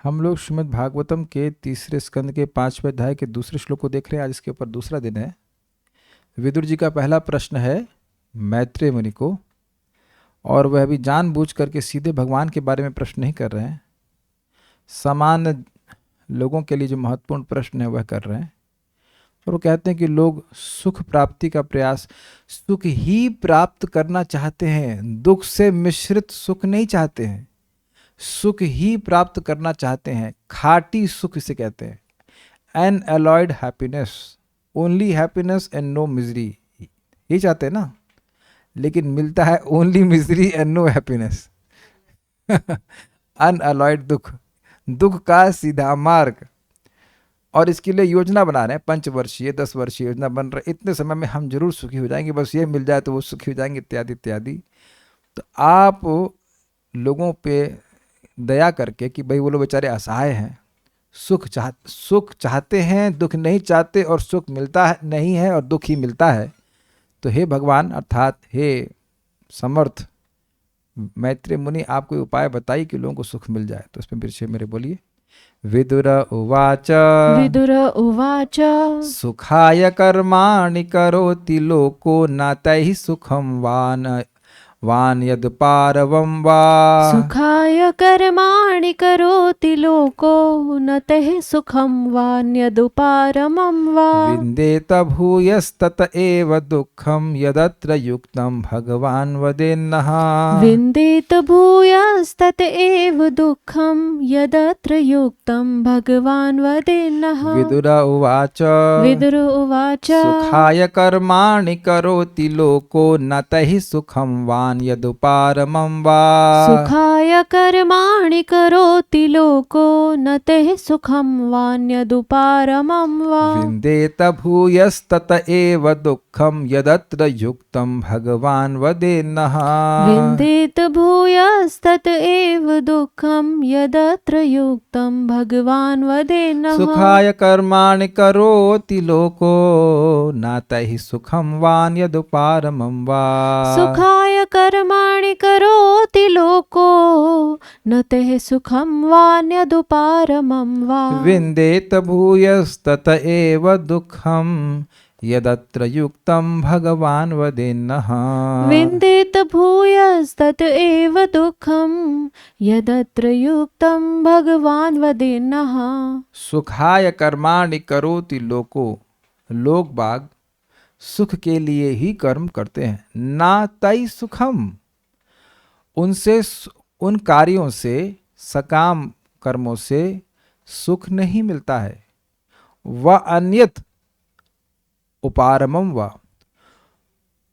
हम लोग श्रीमद् भागवतम के तीसरे स्कंद के 5वें अध्याय के दूसरे श्लोक को देख रहे हैं। आज इसके ऊपर दूसरा दिन है। विदुर जी का पहला प्रश्न है मैत्रेय मुनि को, और वह भी जानबूझ करके सीधे भगवान के बारे में प्रश्न नहीं कर रहे हैं, सामान्य लोगों के लिए जो महत्वपूर्ण प्रश्न है वह कर रहे हैं। और वो कहते हैं कि लोग सुख प्राप्ति का प्रयास, सुख ही प्राप्त करना चाहते हैं, दुख से मिश्रित सुख नहीं चाहते हैं, सुख ही प्राप्त करना चाहते हैं। खाटी सुख इसे कहते हैं, unalloyed happiness, only happiness and no misery, ये चाहते हैं ना। लेकिन मिलता है only misery and no happiness. Unalloyed दुख, दुख का सीधा मार्ग। और इसके लिए योजना बना रहे हैं, 5 वर्षीय 10 वर्षीय योजना बन रही है। इतने समय में हम जरूर सुखी हो जाएंगे, बस ये मिल जाए तो वो सुखी हो जाएंगे, इत्यादि इत्यादि। तो आप लोगों पे दया करके कि भाई वो लोग बेचारे असहाय हैं, सुख चाहते हैं, दुख नहीं चाहते, और सुख मिलता है नहीं है और दुख ही मिलता है। तो हे भगवान अर्थात हे समर्थ मैत्रेय मुनि, आप कोई उपाय बताइए कि लोगों को सुख मिल जाए। तो इसमें पीछे मेरे बोलिए। विदुर उवाच विदुर उवाच सुखाय कर्माणि करोति लोको न तैः सुखं वान यद पारवं वा। सुखाय कर्माणि करोति लोको न तैः सुखं वान्यदुपारमं वा। विन्देत भूयस्तत एव दुःखं यदत्र युक्तं भगवान् वदेन्नः। विन्देत भूयस्तत एव दुःखं यदत्र युक्तं भगवान् वदेन्नः। विदुर उवाच विदुर उवाच सुखाय कर्माणि करोति लोको न तैः सुखं वान् यदुपारमं वा। सुखाय कर्माणि करोति लोको न तैः सुखं वान्यदुपारमं वा। विन्देत भूयस्तत एव दुःखं यदत्र युक्तं भगवान् वदेन्नः। विन्देत भूयस्तत एव दुःखं यदत्र युक्तं भगवान् वदेन्नः। सुखाय कर्माणि करोति लोको न तैः सुखं वान् यदुपारमं वा। सुखाय कर्माणि करोति लोको न तैः सुखं वान्यदुपारमं वा। विन्देत भूयस्तत एव दुःखं यदत्र युक्तं भगवान् वदेन्नः। विन्देत भूयस्तत एव दुःखं यदत्र युक्तं भगवान् वदेन्नः। सुखाय कर्माणि करोति लोको, लोग बाग सुख के लिए ही कर्म करते हैं। ना तई सुखम, उनसे उन कार्यों से, सकाम कर्मों से सुख नहीं मिलता है। व अन्यत उपारमम व,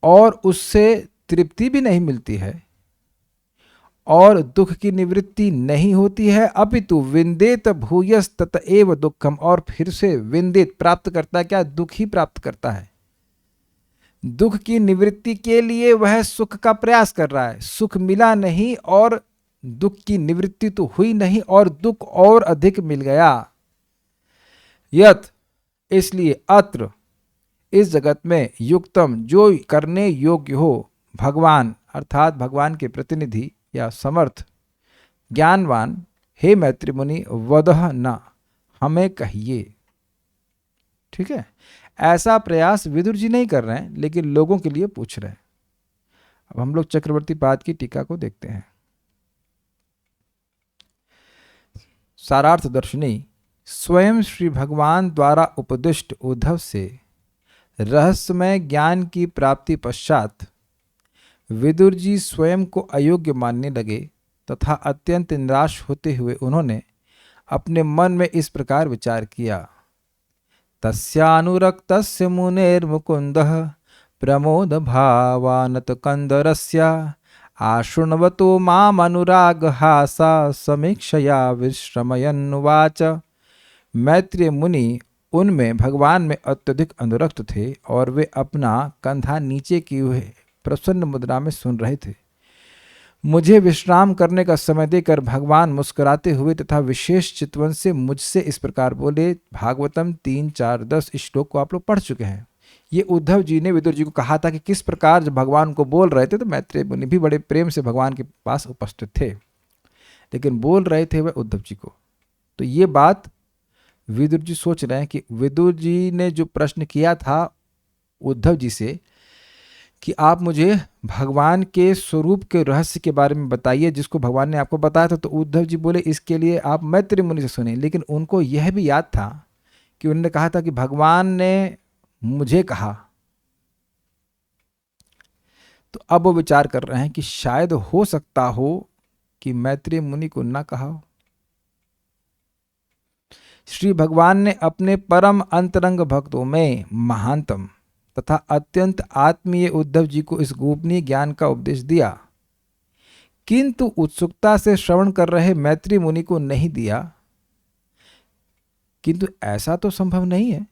और उससे तृप्ति भी नहीं मिलती है और दुख की निवृत्ति नहीं होती है। अपितु विन्देत भूयस तत एव दुखम, और फिर से विन्देत प्राप्त करता है, क्या दुख ही प्राप्त करता है। दुख की निवृत्ति के लिए वह सुख का प्रयास कर रहा है, सुख मिला नहीं और दुख की निवृत्ति तो हुई नहीं और दुख और अधिक मिल गया। यत, इसलिए अत्र इस जगत में युक्तम, जो करने योग्य हो, भगवान अर्थात भगवान के प्रतिनिधि या समर्थ ज्ञानवान, हे मैत्रेय मुनि, वदह न, हमें कहिए। ठीक है, ऐसा प्रयास विदुर जी नहीं कर रहे हैं, लेकिन लोगों के लिए पूछ रहे हैं। अब हम लोग चक्रवर्ती पाद की टीका को देखते हैं। सारार्थ दर्शनी, स्वयं श्री भगवान द्वारा उपदिष्ट उद्धव से रहस्यमय ज्ञान की प्राप्ति पश्चात विदुर जी स्वयं को अयोग्य मानने लगे तथा अत्यंत निराश होते हुए उन्होंने अपने मन में इस प्रकार विचार किया। तस्यानुरक्तस्य मुनेर्मुकुन्दः प्रमोद भावानत कंदरस्य आशृण्वतो मामनुरागहासा समीक्षया विश्रमयन्नुवाच। मैत्रेय मुनि उनमें भगवान में अत्यधिक अनुरक्त थे और वे अपना कंधा नीचे किए हुए प्रसन्न मुद्रा में सुन रहे थे। मुझे विश्राम करने का समय देकर भगवान मुस्कुराते हुए तथा विशेष चितवन से मुझसे इस प्रकार बोले। भागवतम 3, 4, 10 इस श्लोक को आप लोग पढ़ चुके हैं। ये उद्धव जी ने विदुर जी को कहा था कि किस प्रकार जब भगवान को बोल रहे थे तो मैत्रेय मुनि भी बड़े प्रेम से भगवान के पास उपस्थित थे, लेकिन बोल रहे थे वह उद्धव जी को। तो ये बात विदुर जी सोच रहे हैं कि विदुर जी ने जो प्रश्न किया था उद्धव जी से कि आप मुझे भगवान के स्वरूप के रहस्य के बारे में बताइए जिसको भगवान ने आपको बताया था, तो उद्धव जी बोले इसके लिए आप मैत्री मुनि से सुने। लेकिन उनको यह भी याद था कि उन्होंने कहा था कि भगवान ने मुझे कहा। तो अब वो विचार कर रहे हैं कि शायद हो सकता हो कि मैत्री मुनि को ना कहा हो। श्री भगवान ने अपने परम अंतरंग भक्तों में महानतम तथा अत्यंत आत्मीय उद्धव जी को इस गोपनीय ज्ञान का उपदेश दिया, किंतु उत्सुकता से श्रवण कर रहे मैत्री मुनि को नहीं दिया। किंतु ऐसा तो संभव नहीं है।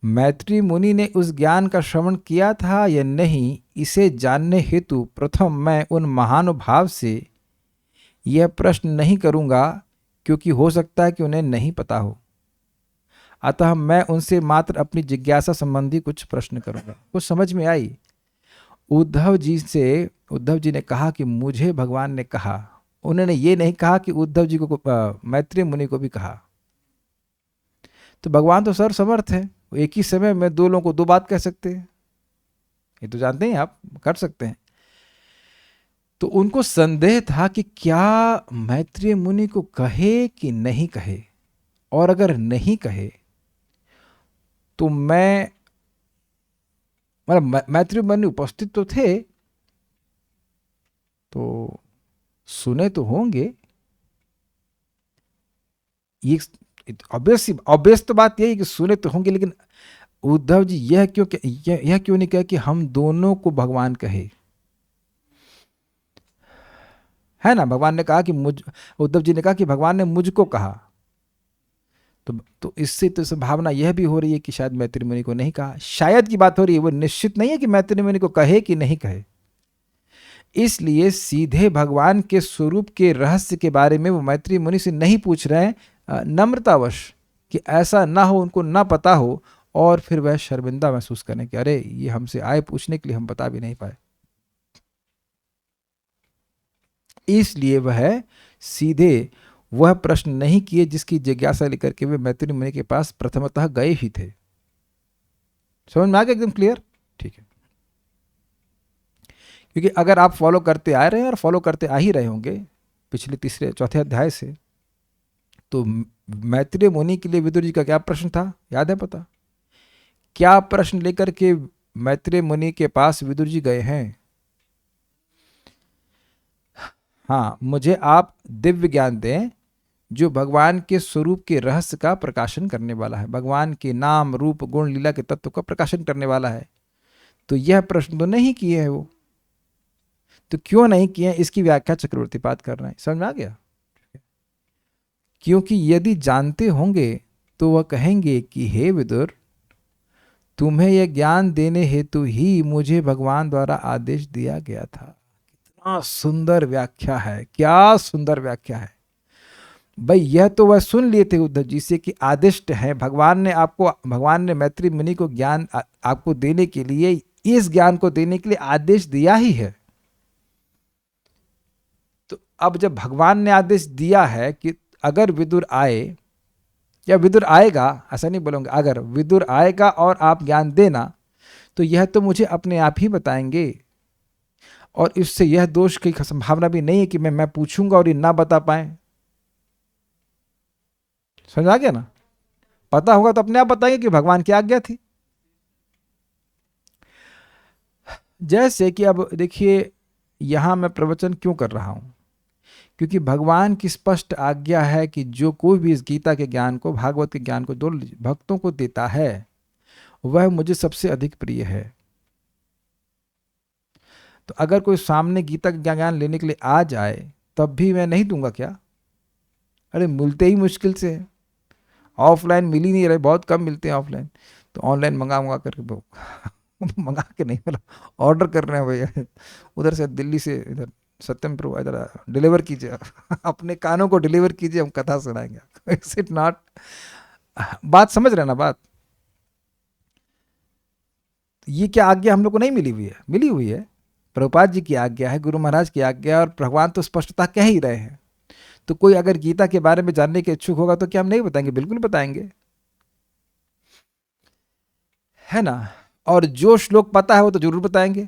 मैत्री मुनि ने उस ज्ञान का श्रवण किया था या नहीं, इसे जानने हेतु प्रथम मैं उन महानुभाव से यह प्रश्न नहीं करूंगा, क्योंकि हो सकता है कि उन्हें नहीं पता हो। अतः मैं उनसे मात्र अपनी जिज्ञासा संबंधी कुछ प्रश्न करूंगा। कुछ समझ में आई? उद्धव जी ने कहा कि मुझे भगवान ने कहा। उन्होंने ये नहीं कहा कि उद्धव जी को मैत्री मुनि को भी कहा। तो भगवान तो सर्वसमर्थ है, वो एक ही समय में दो लोगों को दो बात कह सकते हैं। ये तो जानते हैं आप, कर सकते हैं। तो उनको संदेह था कि क्या मैत्री मुनि को कहे कि नहीं कहे, और अगर नहीं कहे तो मैं मतलब मैत्री मुनि उपस्थित तो थे तो सुने तो होंगे। ये ऑब्वियस तो बात यही कि सुने तो होंगे, लेकिन उद्धव जी यह क्यों नहीं कहे कि हम दोनों को भगवान कहे, है ना? भगवान ने कहा कि उद्धव जी ने कहा कि भगवान ने मुझको कहा। तो इससे तो संभावना यह भी हो रही है कि शायद मैत्री मुनि को नहीं कहा। शायद की बात हो रही है, वो निश्चित नहीं है कि मैत्री मुनि को कहे कि नहीं कहे। इसलिए सीधे भगवान के स्वरूप के रहस्य के बारे में वो मैत्री मुनि से नहीं पूछ रहे हैं, नम्रतावश, कि ऐसा ना हो उनको ना पता हो और फिर वह शर्मिंदा महसूस करें कि अरे ये हमसे आए पूछने के लिए, हम बता भी नहीं पाए। इसलिए वह सीधे वह प्रश्न नहीं किए जिसकी जिज्ञासा लेकर के वे मैत्री मुनि के पास प्रथमतः गए ही थे। समझ में आ गया? एकदम क्लियर? ठीक है। क्योंकि अगर आप फॉलो करते आ रहे हैं और फॉलो करते आ ही रहे होंगे पिछले तीसरे चौथे अध्याय से, तो मैत्री मुनि के लिए विदुर जी का क्या प्रश्न था, याद है? पता क्या प्रश्न लेकर के मैत्री मुनि के पास विदुर जी गए हैं? हाँ, मुझे आप दिव्य ज्ञान दें जो भगवान के स्वरूप के रहस्य का प्रकाशन करने वाला है, भगवान के नाम रूप गुण लीला के तत्व का प्रकाशन करने वाला है। तो यह प्रश्न तो नहीं किए हैं वो। तो क्यों नहीं किए, इसकी व्याख्या चक्रवर्ती पाद कर रहे हैं। समझ में आ गया? क्योंकि यदि जानते होंगे तो वह कहेंगे कि हे विदुर, तुम्हें यह ज्ञान देने हेतु ही मुझे भगवान द्वारा आदेश दिया गया था। कितना सुंदर व्याख्या है, क्या सुंदर व्याख्या है भाई। यह तो वह सुन लिए थे उद्धव जी से कि आदिष्ट है, भगवान ने मैत्री मुनि को ज्ञान आपको देने के लिए, इस ज्ञान को देने के लिए आदेश दिया ही है। तो अब जब भगवान ने आदेश दिया है कि अगर विदुर आए या विदुर आएगा, ऐसा नहीं बोलूंगा, अगर विदुर आएगा और आप ज्ञान देना, तो यह तो मुझे अपने आप ही बताएंगे, और इससे यह दोष की संभावना भी नहीं है कि मैं पूछूंगा और ये ना बता पाए। समझ आ गया ना? पता होगा तो अपने आप बताएंगे कि भगवान की आज्ञा थी। जैसे कि अब देखिए, यहां मैं प्रवचन क्यों कर रहा हूं, क्योंकि भगवान की स्पष्ट आज्ञा है कि जो कोई भी इस गीता के ज्ञान को, भागवत के ज्ञान को दो भक्तों को देता है, वह मुझे सबसे अधिक प्रिय है। तो अगर कोई सामने गीता का ज्ञान लेने के लिए आ जाए तब भी मैं नहीं दूंगा क्या? अरे मिलते ही मुश्किल से है, ऑफलाइन मिल ही नहीं रहे, बहुत कम मिलते हैं ऑफलाइन। तो ऑनलाइन मंगा करके मंगा के नहीं, मतलब ऑर्डर कर रहे हैं भैया, उधर से दिल्ली से इधर सत्यम प्रभु इधर डिलीवर कीजिए अपने कानों को डिलीवर कीजिए, हम कथा सुनाएंगे। Is it not? बात समझ रहे ना? बात ये क्या आज्ञा हम लोग को नहीं मिली हुई है? मिली हुई है, प्रभुपाद जी की आज्ञा है, गुरु महाराज की आज्ञा है, और भगवान तो स्पष्टता कह ही रहे हैं। तो कोई अगर गीता के बारे में जानने के इच्छुक होगा तो क्या हम नहीं बताएंगे? बिल्कुल बताएंगे, है ना। और जो श्लोक पता है वो तो जरूर बताएंगे,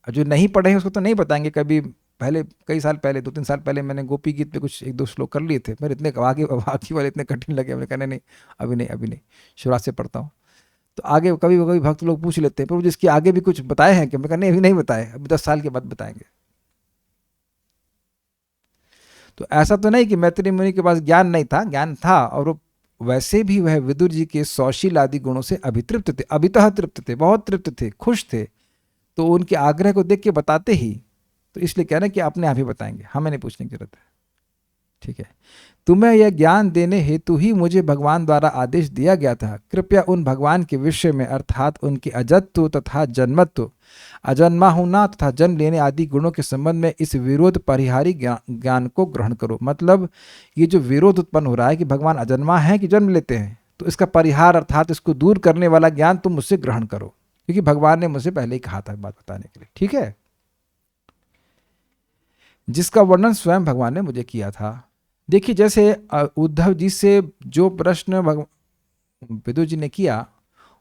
और जो नहीं पढ़े हैं उसको तो नहीं बताएंगे। कभी पहले, कई साल पहले, 2-3 साल पहले मैंने गोपी गीत पे कुछ 1-2 श्लोक कर लिए थे, मेरे इतने आगे बाकी वाले इतने कठिन लगे, मैंने कहा नहीं, अभी नहीं, अभी नहीं, शुरुआत से पढ़ता हूँ। तो आगे कभी कभी भक्त लोग पूछ लेते हैं, पर जिसके आगे भी कुछ बताए हैं कि, मैं कहा नहीं, अभी नहीं बताए, अभी 10 साल के बाद बताएंगे। तो ऐसा तो नहीं कि मैत्री मुनि के पास ज्ञान नहीं था, ज्ञान था, और वो वैसे भी वह विदुर जी के सौशील आदि गुणों से अभितृप्त थे, अभितः तृप्त थे, बहुत तृप्त थे, खुश थे। तो उनके आग्रह को देख के बताते ही, तो इसलिए कह रहे हैं कि अपने आप ही बताएंगे, हमें नहीं पूछने की जरूरत है। ठीक है, तुम्हें यह ज्ञान देने हेतु ही मुझे भगवान द्वारा आदेश दिया गया था। कृपया उन भगवान के विषय में, अर्थात उनके अजत्व तथा जन्मत्व, अजन्मा होना तथा जन्म लेने आदि गुणों के संबंध में इस विरोध परिहारी ज्ञान को ग्रहण करो। मतलब ये जो विरोध उत्पन्न हो रहा है कि भगवान अजन्मा है कि जन्म लेते हैं, तो इसका परिहार अर्थात इसको दूर करने वाला ज्ञान तुम मुझसे ग्रहण करो, क्योंकि भगवान ने मुझसे पहले ही कहा था बात बताने के लिए। ठीक है, जिसका वर्णन स्वयं भगवान ने मुझे किया था। देखिए, जैसे उद्धव जी से जो प्रश्न विदुर जी ने किया,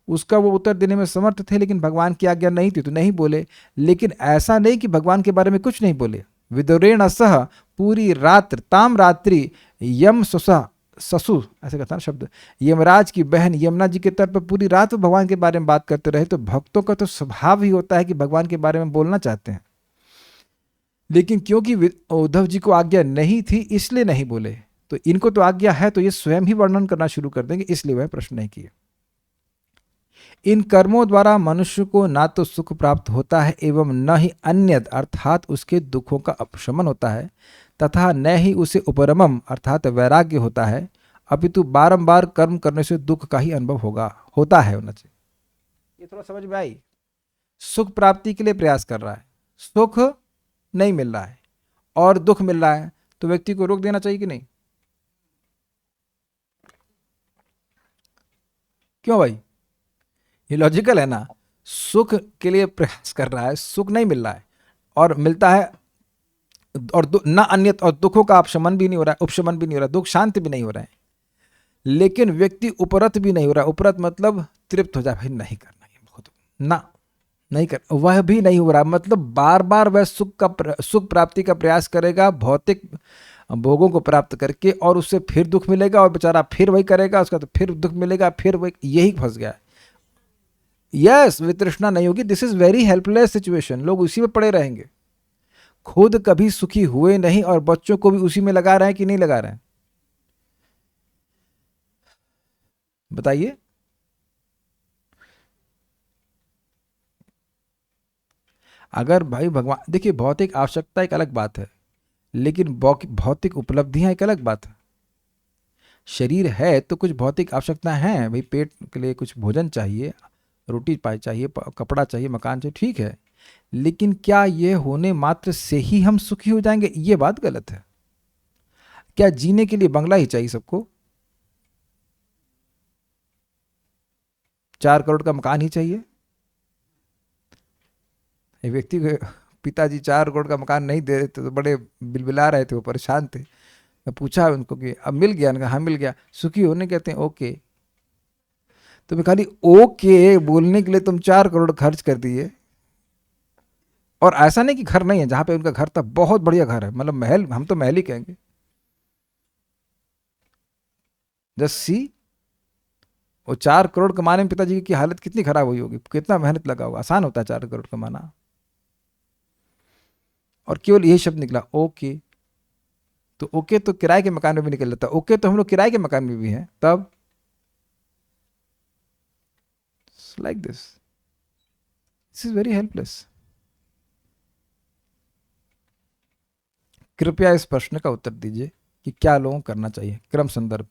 उसका वो उत्तर देने में समर्थ थे, लेकिन भगवान की आज्ञा नहीं थी तो नहीं बोले। लेकिन ऐसा नहीं कि भगवान के बारे में कुछ नहीं बोले। विदुरेण सह पूरी रात्र ताम रात्रि यम ससु, ऐसे कहता ना शब्द, यमराज की बहन यमुना जी के तट पर पूरी रात भगवान के बारे में बात करते रहे। तो भक्तों का तो स्वभाव ही होता है कि भगवान के बारे में बोलना चाहते हैं, लेकिन क्योंकि उद्धव जी को आज्ञा नहीं थी इसलिए नहीं बोले। तो इनको तो आज्ञा है, तो ये स्वयं ही वर्णन करना शुरू कर देंगे, इसलिए वह प्रश्न नहीं किए। इन कर्मों द्वारा मनुष्य को ना तो सुख प्राप्त होता है एवं न ही अन्यद अर्थात उसके दुखों का अपशमन होता है, तथा न ही उसे उपरमम अर्थात वैराग्य होता है, अपितु बारंबार कर्म करने से दुख का ही अनुभव होता है होना चाहिए। ये थोड़ा समझ में आई? सुख प्राप्ति के लिए प्रयास कर रहा है, सुख नहीं मिल रहा है और दुख मिल रहा है, तो व्यक्ति को रोक देना चाहिए कि नहीं? क्यों भाई? ये लॉजिकल है ना। सुख के लिए प्रयास कर रहा है, सुख नहीं मिल रहा है और मिलता है, और ना अन्य, और दुखों का अपशमन भी नहीं हो रहा है, उपशमन भी नहीं हो रहा है, दुख शांति भी नहीं हो रहा है, लेकिन व्यक्ति उपरत भी नहीं हो रहा है। उपरत मतलब तृप्त हो जाए, भाई नहीं करना है बहुत, ना नहीं कर, वह भी नहीं हो रहा। मतलब बार बार वह सुख प्राप्ति का प्रयास करेगा, भौतिक भोगों को प्राप्त करके, और उससे फिर दुख मिलेगा और बेचारा फिर वही करेगा, उसका तो फिर दुख मिलेगा, फिर वही, यही फंस गया है। यस, वितृष्णा नहीं होगी। This is very helpless situation. लोग उसी में पड़े रहेंगे, खुद कभी सुखी हुए नहीं और बच्चों को भी उसी में लगा रहे हैं कि नहीं लगा रहे हैं? बताइए। अगर भाई भगवान, देखिए भौतिक आवश्यकता एक अलग बात है, लेकिन भौतिक उपलब्धियां एक अलग बात है। शरीर है तो कुछ भौतिक आवश्यकता है, भाई पेट के लिए कुछ भोजन चाहिए, रोटी पाई चाहिए, कपड़ा चाहिए, मकान चाहिए, ठीक है, लेकिन क्या ये होने मात्र से ही हम सुखी हो जाएंगे? ये बात गलत है। क्या जीने के लिए बंगला ही चाहिए सबको? 4 करोड़ का मकान ही चाहिए? एक व्यक्ति को पिताजी 4 करोड़ का मकान नहीं दे रहे थे तो बड़े बिलबिला रहे थे, वो परेशान थे। मैं पूछा उनको कि अब मिल गया? हाँ मिल गया। सुखी होने कहते हैं ओके। तो मैं खाली ओके बोलने के लिए तुम 4 करोड़ खर्च कर दिए। और ऐसा नहीं कि घर नहीं है, जहां पे उनका घर था बहुत बढ़िया घर है, मतलब महल, हम तो महल ही कहेंगे। जस्ट सी, वो 4 करोड़ कमाने में पिताजी की हालत कितनी खराब हुई होगी, कितना मेहनत लगा होगा। आसान होता है 4 करोड़ कमाना, और केवल यही शब्द निकला ओके। तो ओके तो किराए के मकान में भी निकल जाता, ओके तो हम लोग किराए के मकान में भी हैं, तब like this is very helpless. कृपया इस प्रश्न का उत्तर दीजिए कि क्या लोगों को करना चाहिए। क्रम संदर्भ।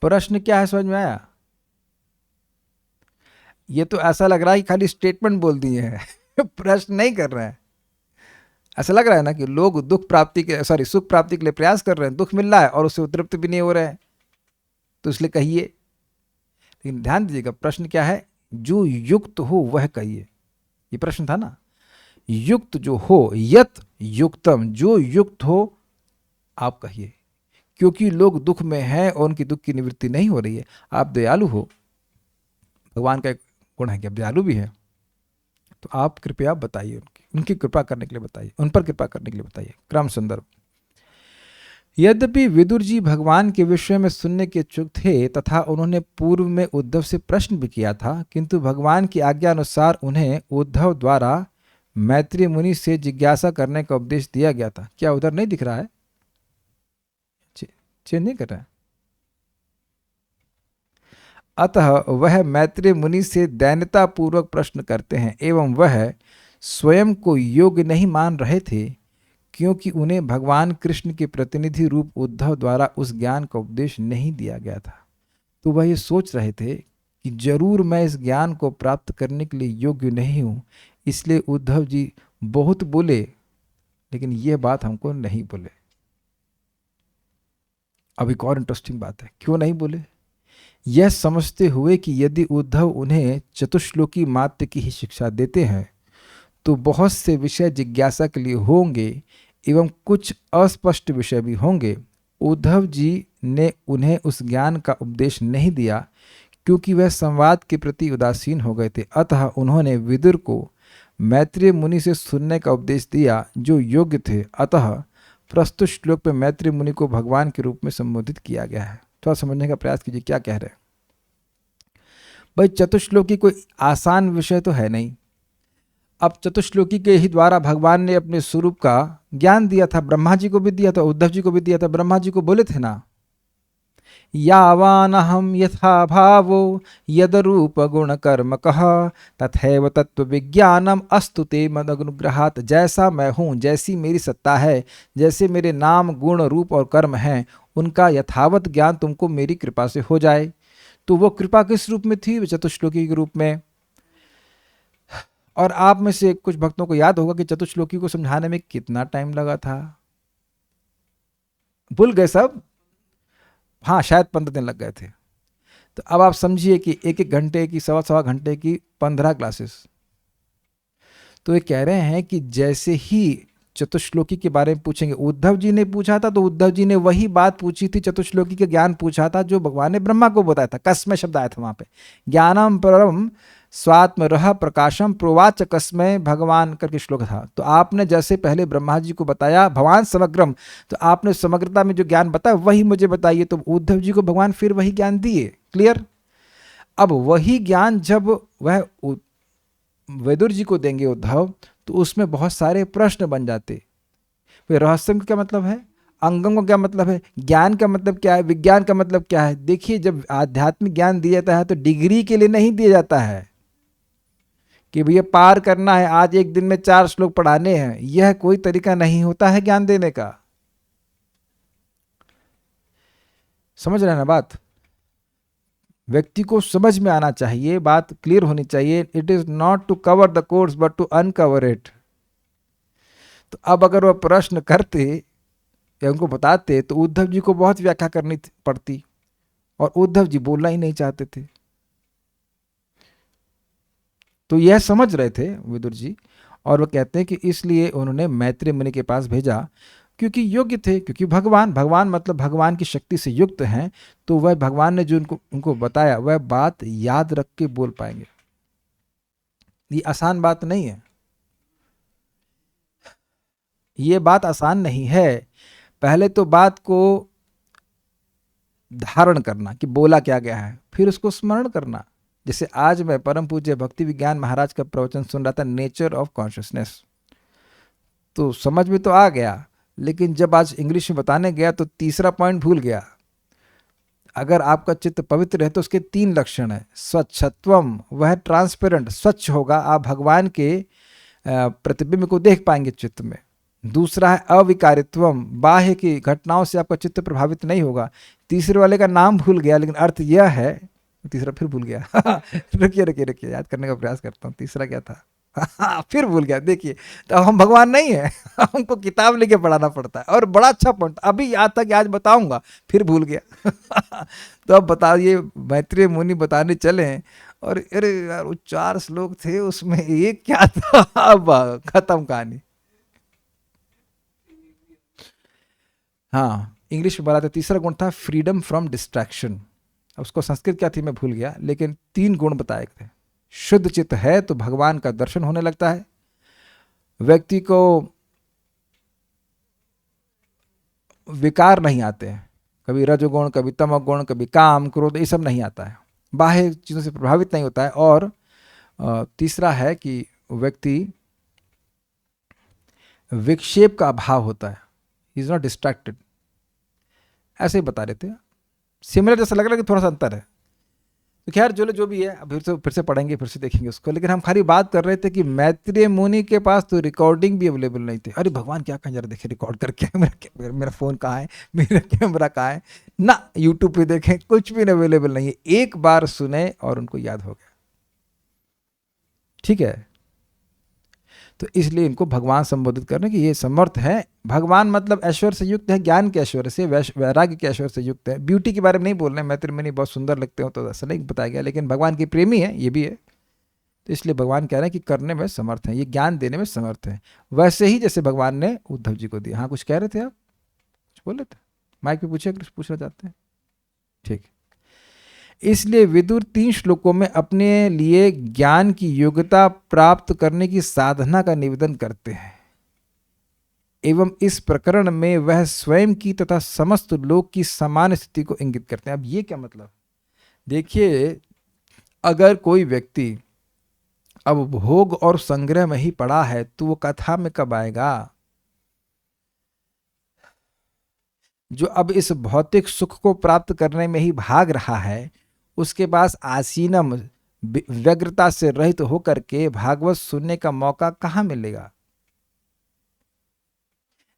प्रश्न क्या है, समझ में आया? ये तो ऐसा लग रहा है कि खाली स्टेटमेंट बोल दिए हैं प्रश्न नहीं कर रहे हैं। ऐसा लग रहा है ना कि लोग दुख प्राप्ति के, सॉरी, सुख प्राप्ति के लिए प्रयास कर रहे हैं, दुख मिल रहा है और उससे तृप्त भी नहीं हो रहे हैं, तो इसलिए कहिए। लेकिन ध्यान दीजिएगा प्रश्न क्या है, जो युक्त हो वह कहिए, ये प्रश्न था ना। युक्त जो हो, यत युक्तम, जो युक्त हो आप कहिए, क्योंकि लोग दुख में हैं और उनकी दुख की निवृत्ति नहीं हो रही है। आप दयालु हो, भगवान का एक गुण है कि आप दयालु भी है, तो आप कृपया बताइए, उनकी कृपा करने के लिए बताइए, उन पर कृपा करने के लिए बताइए। क्रम संदर्भ। यद्यपि विदुर जी भगवान के विषय में सुनने के इच्छुक थे तथा उन्होंने पूर्व में उद्धव से प्रश्न भी किया था, किंतु भगवान की आज्ञा अनुसार उन्हें उद्धव द्वारा मैत्री मुनि से जिज्ञासा करने का उपदेश दिया गया था। क्या उधर नहीं दिख रहा है? चेंज नहीं कर रहा है। अतः वह मैत्री मुनि से दैन्यता पूर्वक प्रश्न करते हैं एवं वह स्वयं को योग्य नहीं मान रहे थे, क्योंकि उन्हें भगवान कृष्ण के प्रतिनिधि रूप उद्धव द्वारा उस ज्ञान का उपदेश नहीं दिया गया था। तो वह ये सोच रहे थे कि जरूर मैं इस ज्ञान को प्राप्त करने के लिए योग्य नहीं हूँ, इसलिए उद्धव जी बहुत बोले लेकिन ये बात हमको नहीं बोले। अब एक और इंटरेस्टिंग बात है, क्यों नहीं बोले? यह समझते हुए कि यदि उद्धव उन्हें चतुश्लोकी मात्र की ही शिक्षा देते हैं तो बहुत से विषय जिज्ञासा के लिए होंगे एवं कुछ अस्पष्ट विषय भी होंगे। उद्धव जी ने उन्हें उस ज्ञान का उपदेश नहीं दिया क्योंकि वह संवाद के प्रति उदासीन हो गए थे। अतः उन्होंने विदुर को मैत्रेय मुनि से सुनने का उपदेश दिया जो योग्य थे। अतः प्रस्तुत श्लोक में मैत्रेय मुनि को भगवान के रूप में संबोधित किया गया है। थोड़ा समझने का प्रयास कीजिए क्या कह रहे हैं। भाई चतुश्लोकी कोई आसान विषय तो है नहीं। अब चतुश्लोकी के ही द्वारा भगवान ने अपने स्वरूप का ज्ञान दिया था, ब्रह्मा जी को भी दिया था, उद्धव जी को भी दिया था। ब्रह्मा जी को बोले थे ना, यावानहम यथा भावो यद रूप गुण कर्म कह तथैव तत्व विज्ञानम अस्तु ते मदनुग्रहात्। जैसा मैं हूँ, जैसी मेरी सत्ता है, जैसे मेरे नाम गुण रूप और कर्म हैं, उनका यथावत ज्ञान तुमको मेरी कृपा से हो जाए। तो वो कृपा किस रूप में थी? चतुश्लोकी के रूप में। और आप में से कुछ भक्तों को याद होगा कि चतुश्लोकी को समझाने में कितना टाइम लगा था। भूल गए सब? हाँ, शायद 15 दिन लग गए थे। तो अब आप समझिए कि एक एक घंटे की, सवा घंटे की 15 क्लासेस। तो ये कह रहे हैं कि जैसे ही चतुश्लोकी के बारे में पूछेंगे, उद्धव जी ने पूछा था तो उद्धव जी ने वही बात पूछी थी, चतुश्लोकी का ज्ञान पूछा था जो भगवान ने ब्रह्मा को बताया था। कस्मय शब्द आया था वहां पे, ज्ञानम परम स्वात्म रह प्रकाशम प्रोवाच कस्मय भगवान करके श्लोक था। तो आपने जैसे पहले ब्रह्मा जी को बताया भगवान समग्रम, तो आपने समग्रता में जो ज्ञान बताया वही मुझे बताइए। तो उद्धव जी को भगवान फिर वही ज्ञान दिए। क्लियर? अब वही ज्ञान जब वह विदुर जी को देंगे उद्धव, तो उसमें बहुत सारे प्रश्न बन जाते। रहस्यम का क्या मतलब है, अंगम का क्या मतलब है, ज्ञान का मतलब क्या है, विज्ञान का मतलब क्या है। देखिए, जब आध्यात्मिक ज्ञान दिया जाता है तो डिग्री के लिए नहीं दिया जाता है कि भैया पार करना है, आज एक दिन में 4 श्लोक पढ़ाने हैं। यह कोई तरीका नहीं होता है ज्ञान देने का। समझ रहे हैं ना बात? व्यक्ति को समझ में आना चाहिए, बात क्लियर होनी चाहिए। It is not to cover the course but to uncover it. तो अब अगर वह प्रश्न करते या उनको बताते तो उद्धव जी को बहुत व्याख्या करनी पड़ती, और उद्धव जी बोलना ही नहीं चाहते थे। तो यह समझ रहे थे विदुर जी, और वो कहते हैं कि इसलिए उन्होंने मैत्रेय मुनि के पास भेजा, क्योंकि योग्य थे, क्योंकि भगवान मतलब भगवान की शक्ति से युक्त हैं। तो वह भगवान ने जो उनको बताया वह बात याद रख के बोल पाएंगे। ये आसान बात नहीं है, ये बात आसान नहीं है। पहले तो बात को धारण करना कि बोला क्या गया है, फिर उसको स्मरण करना। जैसे आज मैं परम पूज्य भक्ति विज्ञान महाराज का प्रवचन सुन रहा था, नेचर ऑफ कॉन्शियसनेस, तो समझ में तो आ गया, लेकिन जब आज इंग्लिश में बताने गया तो तीसरा पॉइंट भूल गया। अगर आपका चित्त पवित्र है तो उसके 3 लक्षण है। स्वच्छत्वम, वह ट्रांसपेरेंट स्वच्छ होगा, आप भगवान के प्रतिबिंब को देख पाएंगे चित्त में। दूसरा है अविकारित्वम, बाह्य की घटनाओं से आपका चित्त प्रभावित नहीं होगा। तीसरे वाले का नाम भूल गया, लेकिन अर्थ यह है, तीसरा फिर भूल गया रुकिए याद करने का प्रयास करता हूँ। तीसरा क्या था? फिर भूल गया। देखिए, तो अब हम भगवान नहीं है, हमको किताब लेके पढ़ाना पड़ता है। और बड़ा अच्छा पॉइंट, अभी याद था कि आज बताऊंगा, फिर भूल गया। तो अब बताइए, मैत्रेय मुनि बताने चले हैं, और अरे यार वो 4 श्लोक थे, उसमें एक क्या था, अब खत्म कहानी। हाँ, इंग्लिश में बोला था, तीसरा गुण था फ्रीडम फ्रॉम डिस्ट्रैक्शन। उसको संस्कृत क्या थी मैं भूल गया, लेकिन 3 गुण बताए थे। शुद्ध चित्त है तो भगवान का दर्शन होने लगता है, व्यक्ति को विकार नहीं आते हैं, कभी रजोगुण, कभी तमोगुण, कभी काम क्रोध, ये सब नहीं आता है, बाह्य चीज़ों से प्रभावित नहीं होता है। और तीसरा है कि व्यक्ति विक्षेप का अभाव होता है, इज नॉट डिस्ट्रैक्टेड। ऐसे ही बता रहे थे, सिमिलर जैसा लग रहा है कि थोड़ा सा अंतर है। तो खैर जो भी है, अब फिर से पढ़ेंगे, फिर से देखेंगे उसको। लेकिन हम खाली बात कर रहे थे कि मैत्रेय मुनि के पास तो रिकॉर्डिंग भी अवेलेबल नहीं थे। अरे भगवान क्या कहें, जरा देखिए रिकॉर्ड करके, मेरा फ़ोन कहाँ है, मेरा कैमरा कहाँ है ना, यूट्यूब पे देखें, कुछ भी अवेलेबल नहीं है। एक बार सुने और उनको याद हो गया, ठीक है। तो इसलिए इनको भगवान संबोधित करने की ये समर्थ है। भगवान मतलब ऐश्वर्य से युक्त है, ज्ञान के ऐश्वर्य से, वैराग्य के ऐश्वर्य से युक्त है। ब्यूटी के बारे में नहीं बोल रहे हैं, मैत्रेय मुनि बहुत सुंदर लगते हो तो ऐसा नहीं बताया गया, लेकिन भगवान के प्रेमी है, ये भी है। तो इसलिए भगवान कह रहे हैं कि करने में समर्थ है, ये ज्ञान देने में समर्थ है, वैसे ही जैसे भगवान ने उद्धव जी को दिया। हाँ, कुछ कह रहे थे आप, कुछ बोल रहे थे, माइक पे पूछे, कुछ पूछना चाहते हैं, ठीक। इसलिए विदुर 3 श्लोकों में अपने लिए ज्ञान की योग्यता प्राप्त करने की साधना का निवेदन करते हैं, एवं इस प्रकरण में वह स्वयं की तथा समस्त लोक की समान स्थिति को इंगित करते हैं। अब ये क्या मतलब, देखिए, अगर कोई व्यक्ति अब भोग और संग्रह में ही पड़ा है तो वो कथा में कब आएगा। जो अब इस भौतिक सुख को प्राप्त करने में ही भाग रहा है, उसके पास आसीनम व्यग्रता से रहित होकर के भागवत सुनने का मौका कहाँ मिलेगा।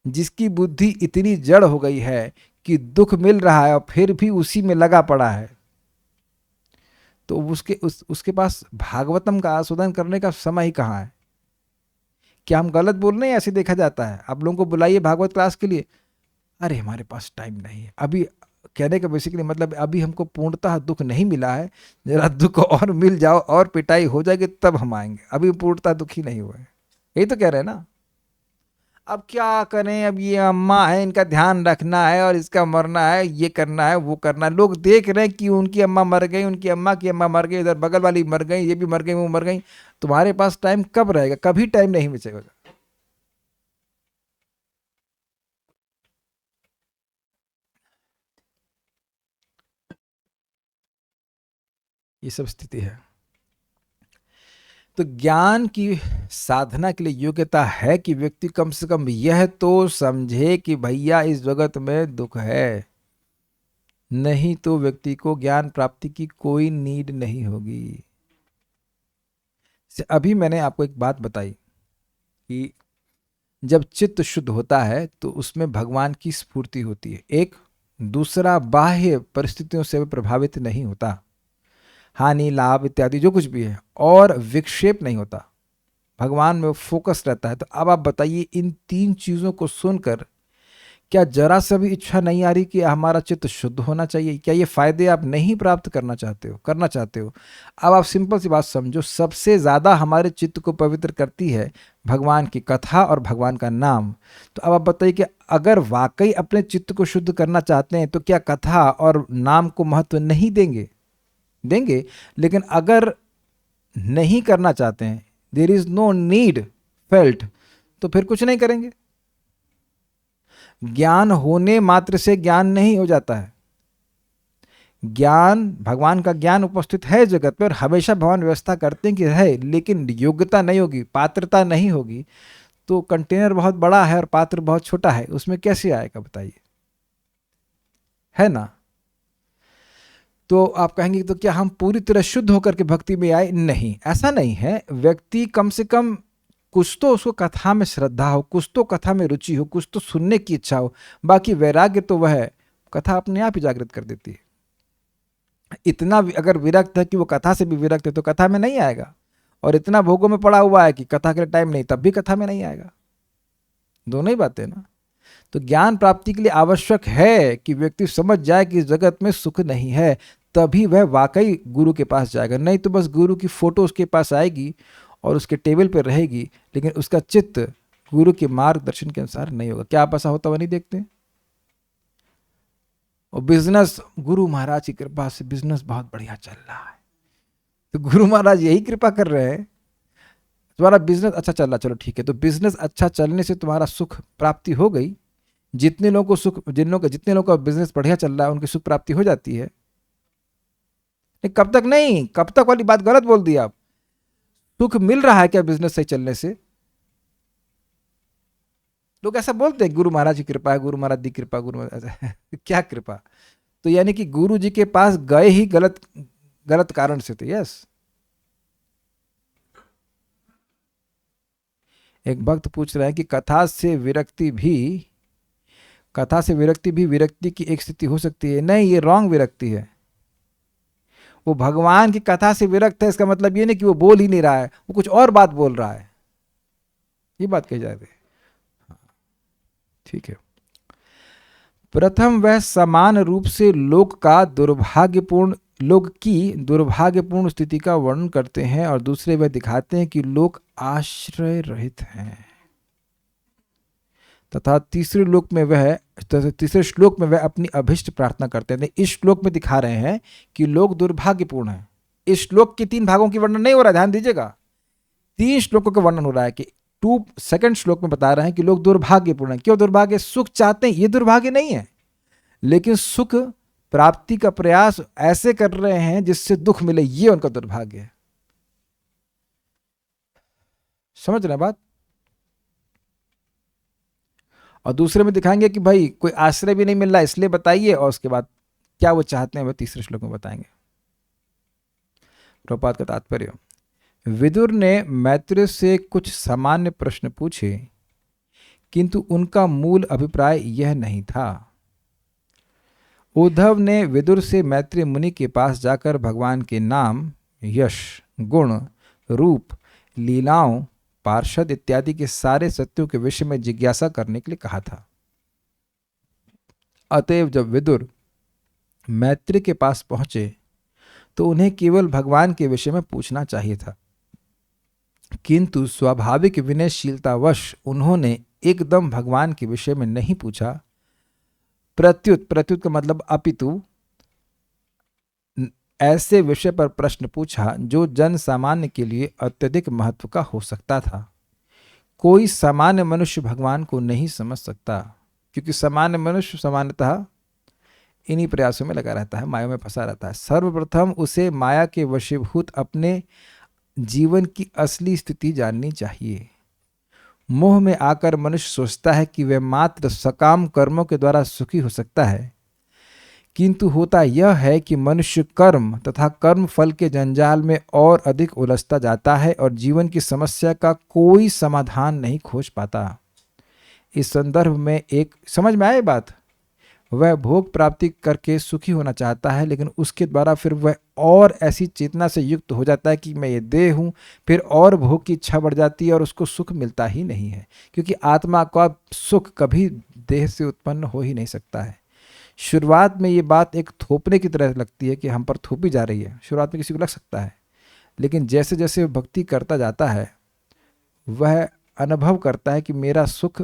जिसकी बुद्धि इतनी जड़ हो गई है कि दुख मिल रहा है और फिर भी उसी में लगा पड़ा है, तो उसके पास भागवतम का आस्वादन करने का समय ही कहाँ है। क्या हम गलत बोल रहे हैं, ऐसे देखा जाता है। आप लोगों को बुलाइए भागवत क्लास के लिए, अरे हमारे पास टाइम नहीं है अभी। कहने का बेसिकली मतलब अभी हमको पूर्णतः दुख नहीं मिला है, जरा दुख और मिल जाओ और पिटाई हो जाएगी तब हम आएंगे, अभी पूर्णतः दुखी नहीं हुआ है, यही तो कह रहे हैं ना। अब क्या करें, अब ये अम्मा है, इनका ध्यान रखना है और इसका मरना है, ये करना है, वो करना है। लोग देख रहे हैं कि उनकी अम्मा मर गई, उनकी अम्मा की अम्मा मर गई, इधर बगल वाली मर गई, ये भी मर गई, वो मर गई। तुम्हारे पास टाइम कब रहेगा, कभी टाइम नहीं बचेगा। ये सब स्थिति है। तो ज्ञान की साधना के लिए योग्यता है कि व्यक्ति कम से कम यह तो समझे कि भैया इस जगत में दुख है, नहीं तो व्यक्ति को ज्ञान प्राप्ति की कोई नीड नहीं होगी। अभी मैंने आपको एक बात बताई कि जब चित्त शुद्ध होता है तो उसमें भगवान की स्फूर्ति होती है, एक दूसरा बाह्य परिस्थितियों से प्रभावित नहीं होता, हानि लाभ इत्यादि जो कुछ भी है, और विक्षेप नहीं होता, भगवान में फोकस रहता है। तो अब आप बताइए, इन 3 चीज़ों को सुनकर क्या जरा सा भी इच्छा नहीं आ रही कि हमारा चित्त शुद्ध होना चाहिए? क्या ये फायदे आप नहीं प्राप्त करना चाहते हो? अब आप सिंपल सी बात समझो, सबसे ज़्यादा हमारे चित्त को पवित्र करती है भगवान की कथा और भगवान का नाम। तो अब आप बताइए कि अगर वाकई अपने चित्त को शुद्ध करना चाहते हैं तो क्या कथा और नाम को महत्व नहीं देंगे? देंगे। लेकिन अगर नहीं करना चाहते हैं, there is no need felt, तो फिर कुछ नहीं करेंगे। ज्ञान होने मात्र से ज्ञान नहीं हो जाता है। ज्ञान, भगवान का ज्ञान उपस्थित है जगत में और हमेशा भगवान व्यवस्था करते हैं कि रहे, लेकिन योग्यता नहीं होगी, पात्रता नहीं होगी, तो कंटेनर बहुत बड़ा है और पात्र बहुत छोटा है, उसमें कैसे आएगा बताइए, है ना। तो आप कहेंगे तो क्या हम पूरी तरह शुद्ध होकर के भक्ति में आए? नहीं, ऐसा नहीं है। व्यक्ति कम से कम कुछ तो उसको कथा में श्रद्धा हो, कुछ तो कथा में रुचि हो, कुछ तो सुनने की इच्छा हो। बाकी वैराग्य तो वह कथा अपने आप ही जागृत कर देती है। इतना अगर विरक्त है कि वो कथा से भी विरक्त है तो कथा में नहीं आएगा। और इतना भोगों में पड़ा हुआ है कि कथा के लिए टाइम नहीं, तब भी कथा में नहीं आएगा। दोनों ही बातें ना। तो ज्ञान प्राप्ति के लिए आवश्यक है कि व्यक्ति समझ जाए कि जगत में सुख नहीं है, तभी वह वाकई गुरु के पास जाएगा। नहीं तो बस गुरु की फोटो उसके पास आएगी और उसके टेबल पर रहेगी, लेकिन उसका चित्त गुरु के मार्गदर्शन के अनुसार नहीं होगा। क्या आप ऐसा होता हुआ नहीं देखते? और बिजनेस, गुरु महाराज की कृपा से बिजनेस बहुत बढ़िया चल रहा है, तो गुरु महाराज यही कृपा कर रहे हैं, तुम्हारा बिजनेस अच्छा चल रहा, चलो ठीक है। तो बिजनेस अच्छा चलने से तुम्हारा सुख प्राप्ति हो गई। जितने लोगों को सुख, जितने लोगों का बिजनेस बढ़िया चल रहा है उनकी सुख प्राप्ति हो जाती है। कब तक नहीं, कब तक वाली बात गलत बोल दी आप। सुख मिल रहा है क्या बिजनेस सही चलने से? लोग ऐसा बोलते हैं गुरु महाराज की कृपा है, गुरु महाराज की कृपा, गुरु महाराज क्या कृपा? तो यानी कि गुरु जी के पास गए ही गलत कारण से थे। यस। एक भक्त पूछ रहे हैं कि कथा से विरक्ति भी विरक्ति की एक स्थिति हो सकती है? नहीं, ये रॉन्ग विरक्ति है। वो भगवान की कथा से विरक्त है, इसका मतलब ये नहीं कि वो बोल ही नहीं रहा है, वो कुछ और बात बोल रहा है, ये बात कही जाती है। ठीक है। प्रथम वह समान रूप से लोक की दुर्भाग्यपूर्ण स्थिति का वर्णन करते हैं, और दूसरे वह दिखाते हैं कि लोग आश्रय रहित हैं, तथा तीसरे श्लोक में वह अपनी अभिष्ट प्रार्थना करते हैं। इस श्लोक में दिखा रहे हैं कि लोग दुर्भाग्यपूर्ण हैं। इस श्लोक के 3 भागों की वर्णन नहीं हो रहा है, ध्यान दीजिएगा। 3 श्लोकों का वर्णन हो रहा है कि सेकंड श्लोक में बता रहे हैं कि लोग दुर्भाग्यपूर्ण हैं। क्यों दुर्भाग्य? सुख चाहते हैं, ये दुर्भाग्य नहीं है, लेकिन सुख प्राप्ति का प्रयास ऐसे कर रहे हैं जिससे दुख मिले, ये उनका दुर्भाग्य है। समझ रहे हैं बात? और दूसरे में दिखाएंगे कि भाई कोई आश्रय भी नहीं मिल रहा, इसलिए बताइए, और उसके बाद क्या वो चाहते हैं वह तीसरे श्लोक में बताएंगे। प्रभुपाद का तात्पर्य, विदुर ने मैत्रेय से कुछ सामान्य प्रश्न पूछे, किंतु उनका मूल अभिप्राय यह नहीं था। उद्धव ने विदुर से मैत्रेय मुनि के पास जाकर भगवान के नाम, यश, गुण, रूप, लीलाओं, पार्षद इत्यादि के सारे सत्यों के विषय में जिज्ञासा करने के लिए कहा था। अतएव जब विदुर मैत्रेय के पास पहुंचे तो उन्हें केवल भगवान के विषय में पूछना चाहिए था, किंतु स्वाभाविक विनयशीलतावश उन्होंने एकदम भगवान के विषय में नहीं पूछा। प्रत्युत का मतलब अपितु ऐसे विषय पर प्रश्न पूछा जो जन सामान्य के लिए अत्यधिक महत्व का हो सकता था। कोई सामान्य मनुष्य भगवान को नहीं समझ सकता, क्योंकि सामान्य मनुष्य सामान्यतः इन्हीं प्रयासों में लगा रहता है, माया में फंसा रहता है। सर्वप्रथम उसे माया के वशीभूत अपने जीवन की असली स्थिति जाननी चाहिए। मोह में आकर मनुष्य सोचता है कि वह मात्र सकाम कर्मों के द्वारा सुखी हो सकता है, किंतु होता यह है कि मनुष्य कर्म तथा कर्म फल के जंजाल में और अधिक उलझता जाता है और जीवन की समस्या का कोई समाधान नहीं खोज पाता। इस संदर्भ में एक समझ में आए बात, वह भोग प्राप्ति करके सुखी होना चाहता है, लेकिन उसके द्वारा फिर वह और ऐसी चेतना से युक्त हो जाता है कि मैं ये देह हूँ, फिर और भोग की इच्छा बढ़ जाती है और उसको सुख मिलता ही नहीं है, क्योंकि आत्मा का सुख कभी देह से उत्पन्न हो ही नहीं सकता है। शुरुआत में ये बात एक थोपने की तरह लगती है कि हम पर थोपी जा रही है, शुरुआत में किसी को लग सकता है, लेकिन जैसे जैसे भक्ति करता जाता है वह अनुभव करता है कि मेरा सुख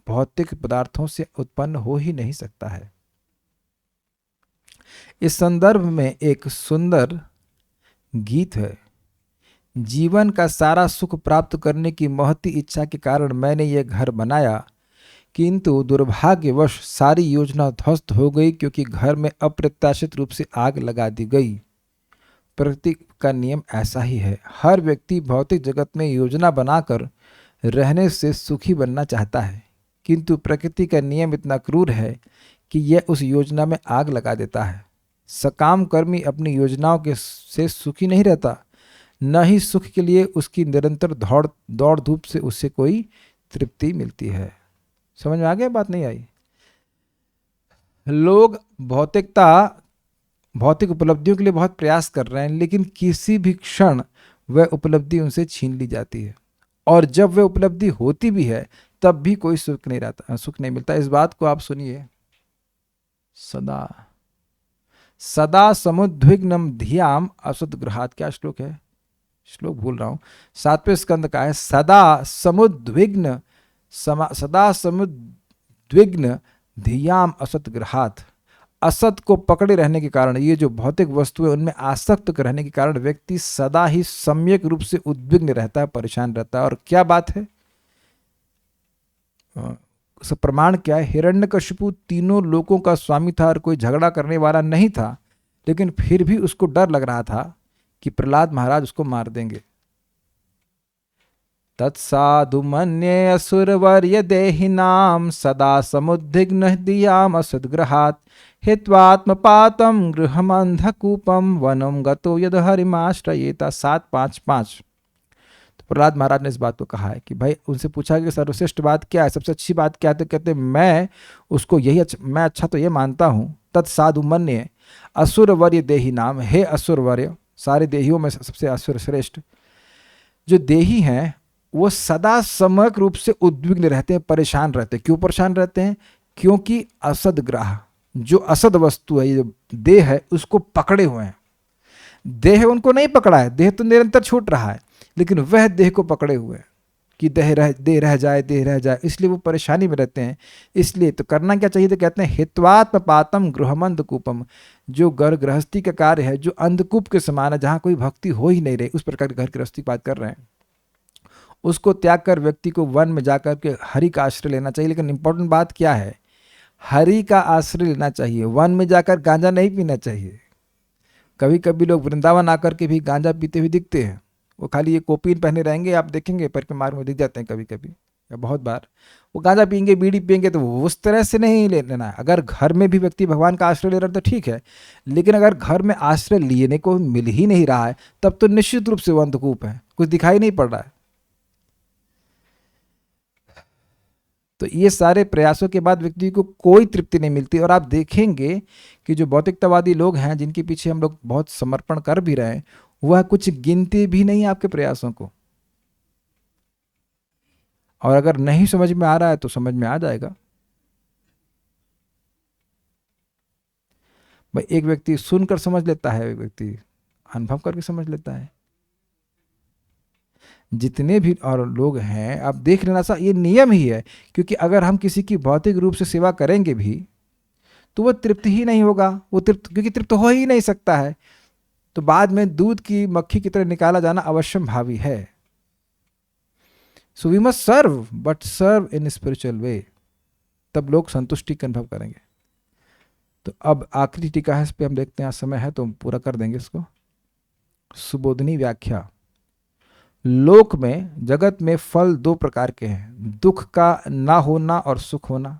भौतिक पदार्थों से उत्पन्न हो ही नहीं सकता है। इस संदर्भ में एक सुंदर गीत है, जीवन का सारा सुख प्राप्त करने की महती इच्छा के कारण मैंने यह घर बनाया, किंतु दुर्भाग्यवश सारी योजना ध्वस्त हो गई, क्योंकि घर में अप्रत्याशित रूप से आग लगा दी गई। प्रकृति का नियम ऐसा ही है, हर व्यक्ति भौतिक जगत में योजना बनाकर रहने से सुखी बनना चाहता है, किंतु प्रकृति का नियम इतना क्रूर है कि यह उस योजना में आग लगा देता है। सकाम कर्मी अपनी योजनाओं के से सुखी नहीं रहता, न ही सुख के लिए उसकी निरंतर दौड़ धूप से उससे कोई तृप्ति मिलती है। समझ में आ गया? बात नहीं आई? लोग भौतिक उपलब्धियों के लिए बहुत प्रयास कर रहे हैं, लेकिन किसी भी क्षण वह उपलब्धि उनसे छीन ली जाती है। और जब वह उपलब्धि होती भी है तब भी कोई सुख नहीं रहता, सुख नहीं मिलता। इस बात को आप सुनिए। सदा सदा समुद्विग्नम धियाम असुदग्रहात्, क्या श्लोक है, श्लोक भूल रहा हूं, 7वें स्कंद का है। सदा समुद्विग्न सदा समुद्विग्न धियाम असतग्रहात्। असत को पकड़े रहने के कारण, ये जो भौतिक वस्तुएं उनमें आसक्त रहने के कारण व्यक्ति सदा ही सम्यक रूप से उद्विग्न रहता है, परेशान रहता है। और क्या बात है, उसका प्रमाण क्या है? हिरण्यकशिपु तीनों लोकों का स्वामी था और कोई झगड़ा करने वाला नहीं था, लेकिन फिर भी उसको डर लग रहा था कि प्रहलाद महाराज उसको मार देंगे। तत्साधु मन्ये असुरवर्य देहिनाम सदा समुद्विग्न दियाम असद्ग्रहात् हित्वात्मपातम गृहमंधकूपम वनम गतो यद हरिमाश्रयेता। 7:5:5। तो प्रहलाद महाराज ने इस बात को कहा है कि भाई, उनसे पूछा कि सर्वश्रेष्ठ बात क्या है, सबसे अच्छी बात क्या है? तो कहते मैं उसको मैं अच्छा तो ये मानता हूँ। तत्साधु मन्ये असुरवर्य देही नाम, हे असुरवर्य, सारे देहियों में सबसे असुर श्रेष्ठ जो देही हैं वो सदा समग्र रूप से उद्विग्न रहते हैं, परेशान रहते हैं। क्यों परेशान रहते हैं? क्योंकि असदग्राह, जो असद वस्तु है, ये जो देह है, उसको पकड़े हुए हैं। देह उनको नहीं पकड़ा है, देह तो निरंतर छूट रहा है, लेकिन वह देह को पकड़े हुए हैं कि देह रह जाए, इसलिए वो परेशानी में रहते हैं। इसलिए तो करना क्या चाहिए? तो कहते हैं हित्वात्म पातम गृहमंधकूपम, जो घर गृहस्थी का कार्य है, जो अंधकूप के समान है, जहाँ कोई भक्ति हो ही नहीं रही, उस प्रकार के घर गृहस्थी की बात कर रहे हैं, उसको त्याग कर व्यक्ति को वन में जाकर के हरि का आश्रय लेना चाहिए। लेकिन इंपॉर्टेंट बात क्या है? हरि का आश्रय लेना चाहिए, वन में जाकर गांजा नहीं पीना चाहिए। कभी कभी लोग वृंदावन आकर के भी गांजा पीते हुए दिखते हैं, वो खाली ये कोपीन पहने रहेंगे, आप देखेंगे परिक्रमा मार्ग में दिख जाते हैं कभी कभी या बहुत बार। वो गांजा पियेंगे, बीड़ी पियेंगे, तो वो उस तरह से नहीं लेना है। अगर घर में भी व्यक्ति भगवान का आश्रय ले रहा है तो ठीक है, लेकिन अगर घर में आश्रय लेने को मिल ही नहीं रहा है तब तो निश्चित रूप से वो अंधकूप है, कुछ दिखाई नहीं पड़ रहा है। तो ये सारे प्रयासों के बाद व्यक्ति को कोई तृप्ति नहीं मिलती। और आप देखेंगे कि जो भौतिकतावादी लोग हैं, जिनके पीछे हम लोग बहुत समर्पण कर भी रहे हैं, वह कुछ गिनती भी नहीं आपके प्रयासों को। और अगर नहीं समझ में आ रहा है तो समझ में आ जाएगा। भाई, एक व्यक्ति सुनकर समझ लेता है, एक व्यक्ति अनुभव करके समझ लेता है। जितने भी और लोग हैं, आप देख लेना, सा ये नियम ही है। क्योंकि अगर हम किसी की भौतिक रूप से सेवा करेंगे भी तो वह तृप्त ही नहीं होगा, वो क्योंकि तृप्त हो ही नहीं सकता है, तो बाद में दूध की मक्खी की तरह निकाला जाना अवश्यम भावी है। So we must serve, but serve in spiritual way, तब लोग संतुष्टि का अनुभव करेंगे। तो अब आखिरी टीका है, इस पर हम देखते हैं, समय है तो हम पूरा कर देंगे इसको। सुबोधनी व्याख्या। लोक में, जगत में फल दो प्रकार के हैं, दुख का ना होना और सुख होना।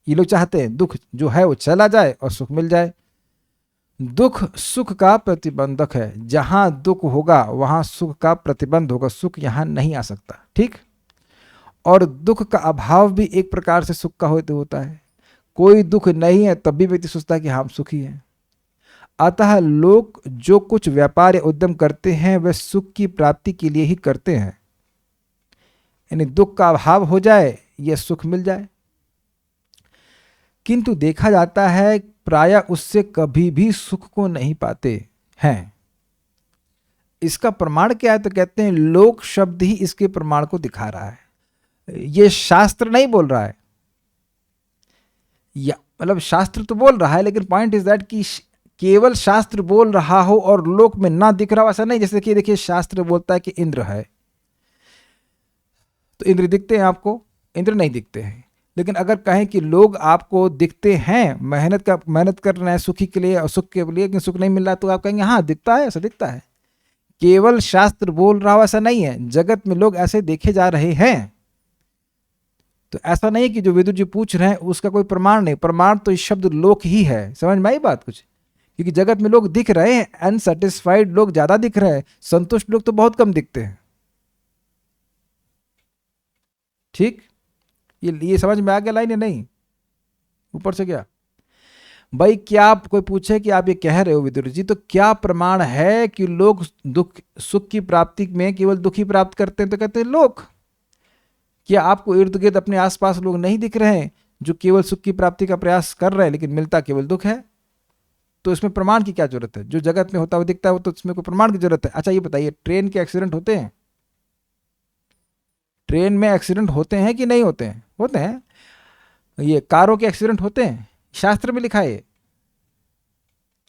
ये लोग चाहते हैं दुख जो है वो चला जाए और सुख मिल जाए। दुख सुख का प्रतिबंधक है, जहां दुख होगा वहां सुख का प्रतिबंध होगा, सुख यहां नहीं आ सकता। ठीक। और दुख का अभाव भी एक प्रकार से सुख का होता है। कोई दुख नहीं है तब भी व्यक्ति सोचता है कि हम सुखी हैं। अतः लोग जो कुछ व्यापार या उद्यम करते हैं वह सुख की प्राप्ति के लिए ही करते हैं, यानी दुख का अभाव हो जाए या सुख मिल जाए। किंतु देखा जाता है प्रायः उससे कभी भी सुख को नहीं पाते हैं। इसका प्रमाण क्या है? तो कहते हैं लोक शब्द ही इसके प्रमाण को दिखा रहा है, ये शास्त्र नहीं बोल रहा है। या मतलब शास्त्र तो बोल रहा है, लेकिन पॉइंट इज दैट कि केवल शास्त्र बोल रहा हो और लोक में ना दिख रहा हो, ऐसा नहीं। जैसे कि देखिए, शास्त्र बोलता है कि इंद्र है, तो इंद्र दिखते हैं आपको? इंद्र नहीं दिखते हैं। लेकिन अगर कहें कि लोग आपको दिखते हैं, मेहनत कर रहे हैं सुखी के लिए और सुख के लिए, लेकिन सुख नहीं मिल रहा, तो आप कहेंगे हाँ दिखता है, ऐसा दिखता है। केवल शास्त्र बोल रहा हो ऐसा नहीं है, जगत में लोग ऐसे देखे जा रहे हैं। तो ऐसा नहीं कि जो विदुर जी पूछ रहे हैं उसका कोई प्रमाण नहीं, प्रमाण तो इस शब्द लोक ही है। समझ में आई बात कुछ? क्योंकि जगत में लोग दिख रहे हैं, अनसेटिस्फाइड लोग ज्यादा दिख रहे हैं, संतुष्ट लोग तो बहुत कम दिखते हैं। ठीक, ये समझ में आ गया लाइन या नहीं? ऊपर से क्या? भाई क्या आप कोई पूछे कि आप ये कह रहे हो विदुर जी, तो क्या प्रमाण है कि लोग दुख सुख की प्राप्ति में केवल दुख ही प्राप्त करते हैं? तो कहते हैं लोग। क्या आपको इर्द गिर्द अपने आसपास लोग नहीं दिख रहे हैं जो केवल सुख की प्राप्ति का प्रयास कर रहे हैं लेकिन मिलता केवल दुख है? तो इसमें प्रमाण की क्या जरूरत है? जो जगत में होता हुआ दिखता है वो तो इसमें कोई प्रमाण की जरूरत है? अच्छा ये बताइए, ट्रेन के एक्सीडेंट होते हैं? ट्रेन में एक्सीडेंट होते हैं कि नहीं होते हैं? होते हैं। ये कारों के एक्सीडेंट होते हैं? शास्त्र में लिखा है।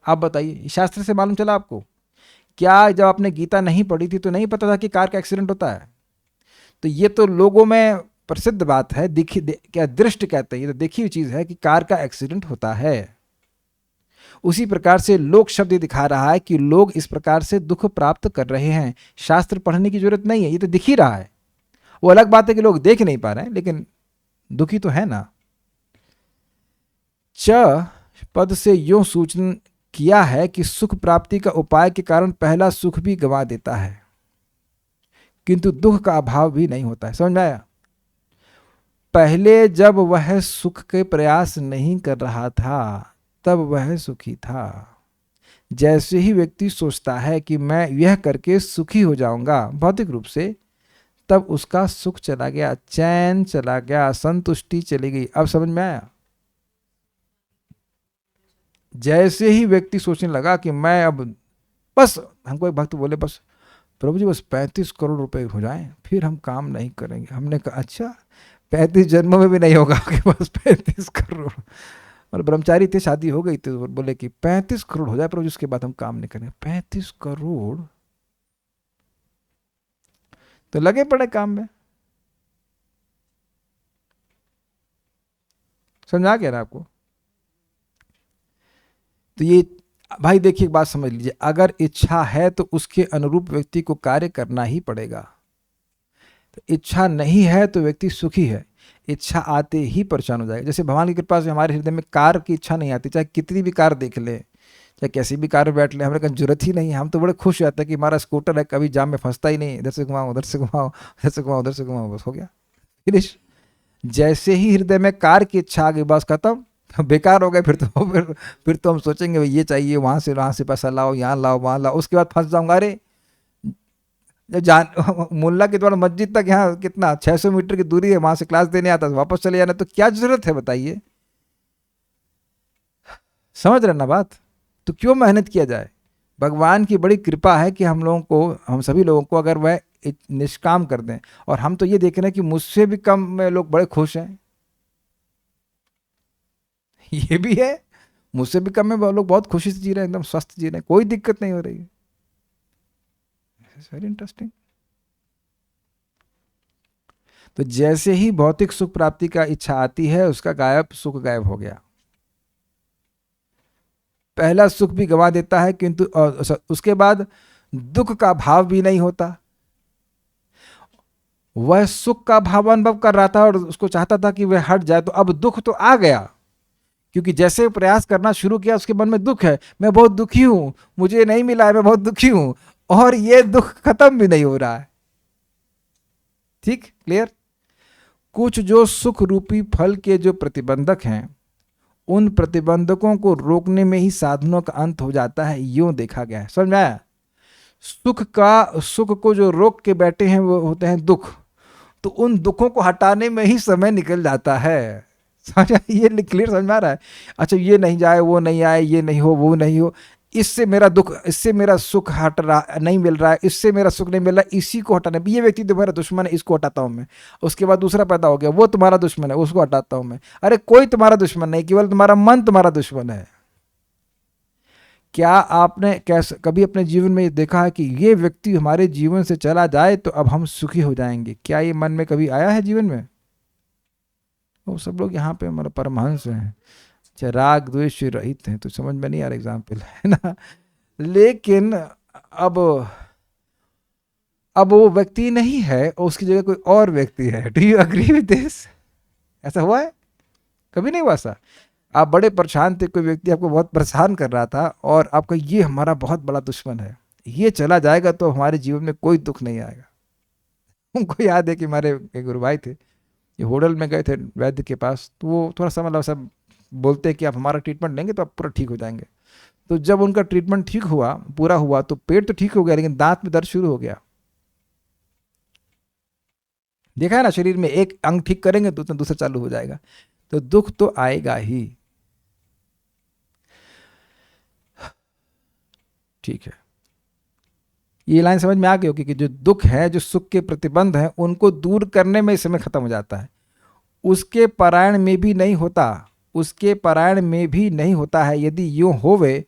आप बताइए, शास्त्र से मालूम चला आपको? क्या जब आपने गीता नहीं पढ़ी थी तो नहीं पता था कि कार का एक्सीडेंट होता है? तो ये तो लोगों में प्रसिद्ध बात है, क्या दृष्ट कहते हैं, ये तो देखी हुई चीज है कि कार का एक्सीडेंट होता है। उसी प्रकार से लोक शब्द दिखा रहा है कि लोग इस प्रकार से दुख प्राप्त कर रहे हैं। शास्त्र पढ़ने की जरूरत नहीं है, ये तो दिख ही रहा है। वो अलग बात है कि लोग देख नहीं पा रहे हैं, लेकिन दुखी तो है ना। च पद से यूं सूचन किया है कि सुख प्राप्ति का उपाय के कारण पहला सुख भी गंवा देता है, किंतु दुख का अभाव भी नहीं होता है। समझ में आया? पहले जब वह सुख के प्रयास नहीं कर रहा था तब वह सुखी था। जैसे ही व्यक्ति सोचता है कि मैं यह करके सुखी हो जाऊंगा भौतिक रूप से, तब उसका सुख चला गया, चैन चला गया, संतुष्टि चली गई। अब समझ में आया? जैसे ही व्यक्ति सोचने लगा कि मैं अब बस, हमको एक भक्त बोले बस प्रभु जी बस 35 करोड़ रुपए हो जाएं फिर हम काम नहीं करेंगे। हमने कहा अच्छा 35 जन्मों में भी नहीं होगा आपके पास 35 करोड़। और ब्रह्मचारी थे, शादी हो गई थी, बोले कि 35 करोड़ हो जाए प्रभु जी उसके बाद हम काम नहीं करेंगे। 35 करोड़ तो लगे पड़े काम में। समझा क्या ना आपको? तो ये भाई देखिए एक बात समझ लीजिए, अगर इच्छा है तो उसके अनुरूप व्यक्ति को कार्य करना ही पड़ेगा। तो इच्छा नहीं है तो व्यक्ति सुखी है, इच्छा आते ही परेशान हो जाएगा। जैसे भगवान की कृपा से हमारे हृदय में कार की इच्छा नहीं आती, चाहे कितनी भी कार देख ले, चाहे कैसी भी कार में बैठ ले, हमारे कहीं जरूरत ही नहीं है। हम तो बड़े खुश रहते हैं कि हमारा स्कूटर है, कभी जाम में फंसता ही नहीं, इधर से घुमाओ उधर से घुमाओ, इधर से घुमाओ उधर से घुमाओ, बस हो गया फिनिश। जैसे ही हृदय में कार की इच्छा आ गई बस खत्म, बेकार हो गए। फिर तो हम सोचेंगे भाई ये चाहिए, वहाँ से पैसा लाओ, यहाँ लाओ वहाँ लाओ, उसके बाद फंस जाऊंगा। अरे जान मुल्ला के द्वारा मस्जिद तक यहाँ कितना 600 मीटर की दूरी है, वहां से क्लास देने आता वापस चले जाना, तो क्या जरूरत है बताइए? समझ रहे ना बात? तो क्यों मेहनत किया जाए? भगवान की बड़ी कृपा है कि हम लोगों को, हम सभी लोगों को अगर वह निष्काम कर दें। और हम तो ये देख रहे हैं कि मुझसे भी कम में लोग बड़े खुश हैं। ये भी है, मुझसे भी कम में लोग बहुत खुशी से जी रहे हैं, एकदम स्वस्थ जी रहे हैं, कोई दिक्कत नहीं हो रही है। Very interesting. तो जैसे ही भौतिक सुख प्राप्ति का इच्छा आती है उसका सुख गायब हो गया। पहला सुख भी गंवा देता है, किंतु उसके बाद दुख का भाव भी नहीं होता। वह सुख का भाव अनुभव कर रहा था और उसको चाहता था कि वह हट जाए, तो अब दुख तो आ गया, क्योंकि जैसे प्रयास करना शुरू किया उसके मन में दुख है, मैं बहुत दुखी हूं, मुझे नहीं मिला है, मैं बहुत दुखी हूं, और ये दुख खत्म भी नहीं हो रहा है। ठीक, क्लियर? कुछ जो सुख रूपी फल के जो प्रतिबंधक हैं, उन प्रतिबंधकों को रोकने में ही साधनों का अंत हो जाता है, यूं देखा गया है। समझ में आया? सुख को जो रोक के बैठे हैं वो होते हैं दुख, तो उन दुखों को हटाने में ही समय निकल जाता है। समझ, ये क्लियर समझ में आ रहा है? अच्छा ये नहीं जाए, वो नहीं आए, ये नहीं हो, वो नहीं हो, इससे मेरा दुख, इससे मेरा सुख हट रहा नहीं, मिल रहा है, इससे मेरा सुख नहीं मिल रहा है, इसी को हटाना, ये व्यक्ति तो मेरा दुश्मन है, इसको हटाता हूं मैं। उसके बाद दूसरा पैदा हो गया, वो तुम्हारा दुश्मन है, उसको हटाता हूं मैं। अरे कोई तुम्हारा दुश्मन नहीं, केवल तुम्हारा मन तुम्हारा दुश्मन है। क्या आपने कभी अपने जीवन में देखा है कि ये व्यक्ति हमारे जीवन से चला जाए तो अब हम सुखी हो जाएंगे? क्या ये मन में कभी आया है जीवन में? वो सब लोग यहाँ पे हमारे परमहंस हैं, राग द्वेष से रहित हैं, तो समझ में नहीं आ रहा एग्जाम्पल, है ना? लेकिन अब वो व्यक्ति नहीं है और उसकी जगह कोई और व्यक्ति है। Do you agree with this? ऐसा हुआ है? कभी नहीं हुआ ऐसा? आप बड़े परेशान थे, कोई व्यक्ति आपको बहुत परेशान कर रहा था और आपका ये हमारा बहुत बड़ा दुश्मन है, ये चला जाएगा तो हमारे जीवन में कोई दुख नहीं आएगा। उनको याद है कि हमारे एक गुरु भाई थे, ये होटल में गए थे वैद्य के पास, तो वो थोड़ा सा मतलब सब बोलते हैं कि आप हमारा ट्रीटमेंट लेंगे तो आप पूरा ठीक हो जाएंगे। तो जब उनका ट्रीटमेंट ठीक हुआ, पूरा हुआ, तो पेट तो ठीक हो गया लेकिन दांत में दर्द शुरू हो गया। देखा है ना, शरीर में एक अंग ठीक करेंगे तो दूसरा चालू हो जाएगा। तो दुख तो आएगा ही। ठीक है, ये लाइन समझ में आ गई होगी कि जो दुख है, जो सुख के प्रतिबंध है, उनको दूर करने में इस समय खत्म हो जाता है। उसके पारायण में भी नहीं होता, उसके पारायण में भी नहीं होता है। यदि यूं होवे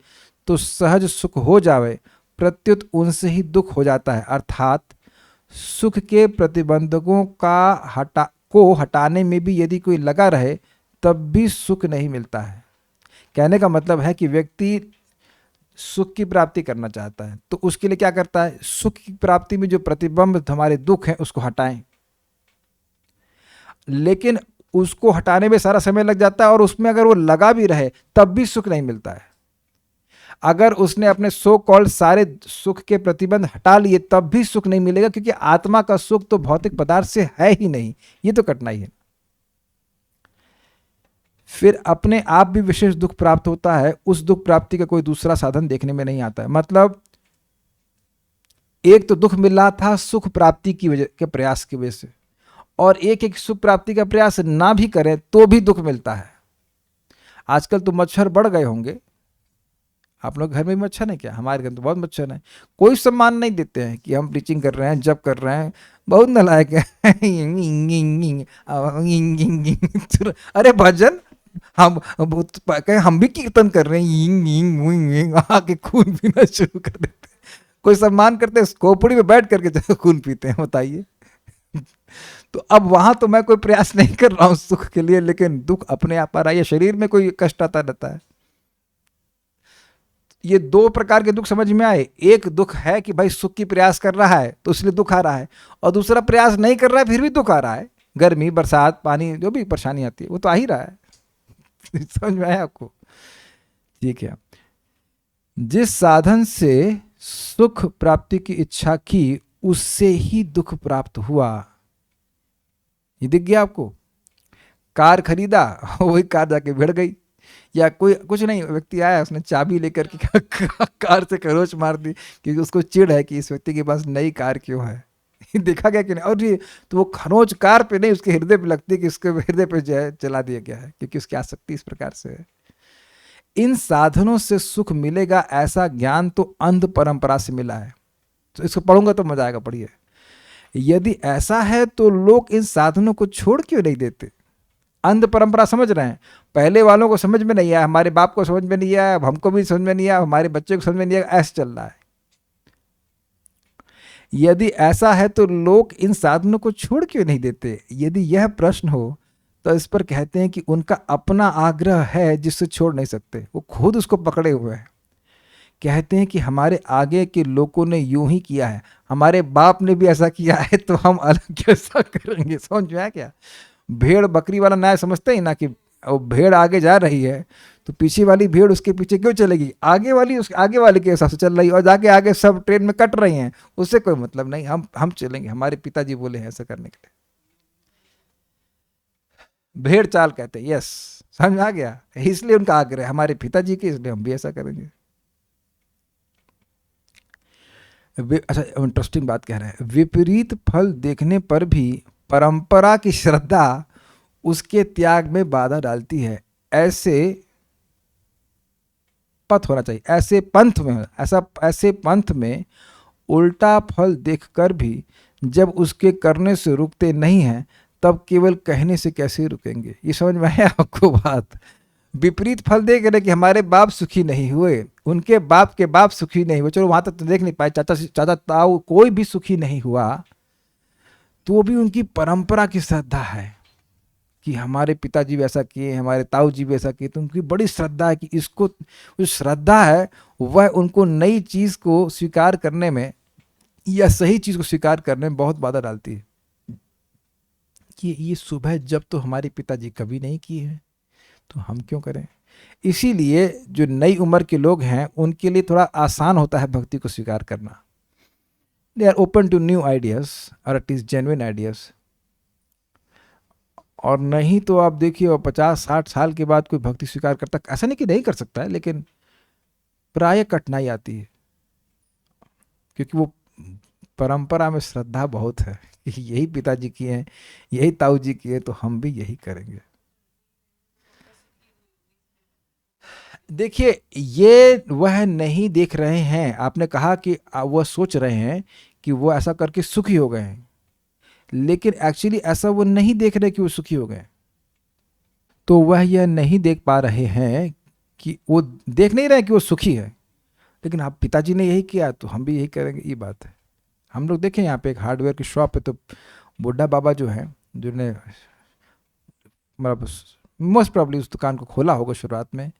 तो सहज सुख हो जावे, प्रत्युत उनसे ही दुख हो जाता है। अर्थात सुख के प्रतिबंधकों को हटाने में भी यदि कोई लगा रहे तब भी सुख नहीं मिलता है। कहने का मतलब है कि व्यक्ति सुख की प्राप्ति करना चाहता है तो उसके लिए क्या करता है, सुख की प्राप्ति में जो प्रतिबंध हमारे दुख हैं उसको हटाएं। लेकिन उसको हटाने में सारा समय लग जाता है और उसमें अगर वो लगा भी रहे तब भी सुख नहीं मिलता है। अगर उसने अपने सो कॉल्ड सारे सुख के प्रतिबंध हटा लिए तब भी सुख नहीं मिलेगा, क्योंकि आत्मा का सुख तो भौतिक पदार्थ से है ही नहीं। ये तो कठिनाई है। फिर अपने आप भी विशेष दुख प्राप्त होता है, उस दुख प्राप्ति का कोई दूसरा साधन देखने में नहीं आता है। मतलब एक तो दुख मिल रहा था सुख प्राप्ति की वजह के प्रयास की वजह से, और एक सुख प्राप्ति का प्रयास ना भी करें तो भी दुख मिलता है। आजकल तो मच्छर बढ़ गए होंगे, आप लोग घर में भी मच्छर है क्या? हमारे घर तो बहुत मच्छर है। कोई सम्मान नहीं देते हैं कि हम टीचिंग कर रहे हैं, जब कर रहे हैं, बहुत नालायक है। अरे भजन, हम भी कीर्तन कर रहे हैं, आके खून पीना शुरू कर देते हैं। कोई सम्मान करते हैं, खोपड़ी में बैठ करके खून पीते हैं, बताइए। तो अब वहां तो मैं कोई प्रयास नहीं कर रहा हूं सुख के लिए, लेकिन दुख अपने आप आ रहा है, शरीर में कोई कष्ट आता रहता है। ये दो प्रकार के दुख समझ में आए। एक दुख है कि भाई सुख की प्रयास कर रहा है तो इसलिए दुख आ रहा है, और दूसरा प्रयास नहीं कर रहा है फिर भी दुख आ रहा है। गर्मी, बरसात, पानी, जो भी परेशानी आती है वो तो आ ही रहा है। समझ में आया आपको? ठीक है। जिस साधन से सुख प्राप्ति की इच्छा की उससे ही दुख प्राप्त हुआ। ये दिख गया आपको? कार खरीदा, वही कार जाके भिड़ गई। या कोई कुछ नहीं, व्यक्ति आया, उसने चाबी लेकर के कार से खरोच मार दी क्योंकि उसको चिढ़ है कि इस व्यक्ति के पास नई कार क्यों है। देखा गया कि नहीं? और ये तो वो खरोच कार पे नहीं, उसके हृदय पे लगती है कि उसके हृदय पे जो है चला दिया गया है, क्योंकि उसकी आसक्ति इस प्रकार से है। इन साधनों से सुख मिलेगा ऐसा ज्ञान तो अंध परंपरा से मिला है। तो इसको पढ़ूंगा तो मजा आएगा, पढ़िए। यदि ऐसा है तो लोग इन साधनों को छोड़ क्यों नहीं देते? अंध परंपरा समझ रहे हैं, पहले वालों को समझ में नहीं आया, हमारे बाप को समझ में नहीं आया, अब हमको भी समझ में नहीं आया, हमारे बच्चे को समझ में नहीं आया, ऐसा चल रहा है। यदि ऐसा है तो लोग इन साधनों को छोड़ क्यों नहीं देते? यदि यह प्रश्न हो तो इस पर कहते हैं कि उनका अपना आग्रह है जिससे छोड़ नहीं सकते, वो खुद उसको पकड़े हुए हैं। कहते हैं कि हमारे आगे के लोगों ने यूं ही किया है, हमारे बाप ने भी ऐसा किया है, तो हम अलग कैसा करेंगे? समझ में आया क्या? भेड़ बकरी वाला न्याय समझते ही ना कि भेड़ आगे जा रही है तो पीछे वाली भेड़ उसके पीछे क्यों चलेगी? आगे वाली उसके आगे वाले के हिसाब से चल रही है, और जाके आगे सब ट्रेन में कट रही हैं, उससे कोई मतलब नहीं, हम चलेंगे, हमारे पिताजी बोले हैं ऐसा करने के लिए। भेड़ चाल कहते हैं। यस, समझ आ गया? इसलिए उनका आग्रह हमारे पिताजी के, इसलिए हम भी ऐसा करेंगे। अच्छा, इंटरेस्टिंग बात कह रहे हैं। विपरीत फल देखने पर भी परंपरा की श्रद्धा उसके त्याग में बाधा डालती है। ऐसे पथ होना चाहिए, ऐसे पंथ में उल्टा फल देखकर भी जब उसके करने से रुकते नहीं हैं तब केवल कहने से कैसे रुकेंगे? ये समझ में आया आपको बात? विपरीत फल देख रहे कि हमारे बाप सुखी नहीं हुए, उनके बाप के बाप सुखी नहीं हुए, चलो वहां तक तो देख नहीं पाए, चाचा ताऊ कोई भी सुखी नहीं हुआ, तो भी उनकी परंपरा की श्रद्धा है कि हमारे पिताजी भी ऐसा किए, हमारे ताऊ जी भी ऐसा किए, तो उनकी बड़ी श्रद्धा है कि इसको, जो श्रद्धा है वह उनको नई चीज को स्वीकार करने में या सही चीज को स्वीकार करने में बहुत बाधा डालती है। कि ये सुबह जब तो हमारे पिताजी कभी नहीं किए हैं तो हम क्यों करें? इसीलिए जो नई उम्र के लोग हैं उनके लिए थोड़ा आसान होता है भक्ति को स्वीकार करना। They are open to new ideas और इट इज जेन्युइन आइडियाज। और नहीं तो आप देखिए 50-60 साल के बाद कोई भक्ति स्वीकार करता, ऐसा नहीं कि नहीं कर सकता है, लेकिन प्राय कठिनाई आती है, क्योंकि वो परंपरा में श्रद्धा बहुत है, यही पिताजी की है, यही ताऊ जी की है, तो हम भी यही करेंगे। देखिए, ये वह नहीं देख रहे हैं, आपने कहा कि वह सोच रहे हैं कि वो ऐसा करके सुखी हो गए हैं, लेकिन एक्चुअली ऐसा वो नहीं देख रहे कि वो सुखी हो गए। तो वह यह नहीं देख पा रहे हैं कि वो देख नहीं रहे कि वो सुखी है, लेकिन आप पिताजी ने यही किया तो हम भी यही करेंगे, ये बात है। हम लोग देखें यहाँ पे एक हार्डवेयर की शॉप है, तो बुढ़ा बाबा जो है, जिन्होंने मतलब मोस्ट प्रॉब्ली उस दुकान को खोला होगा शुरुआत में,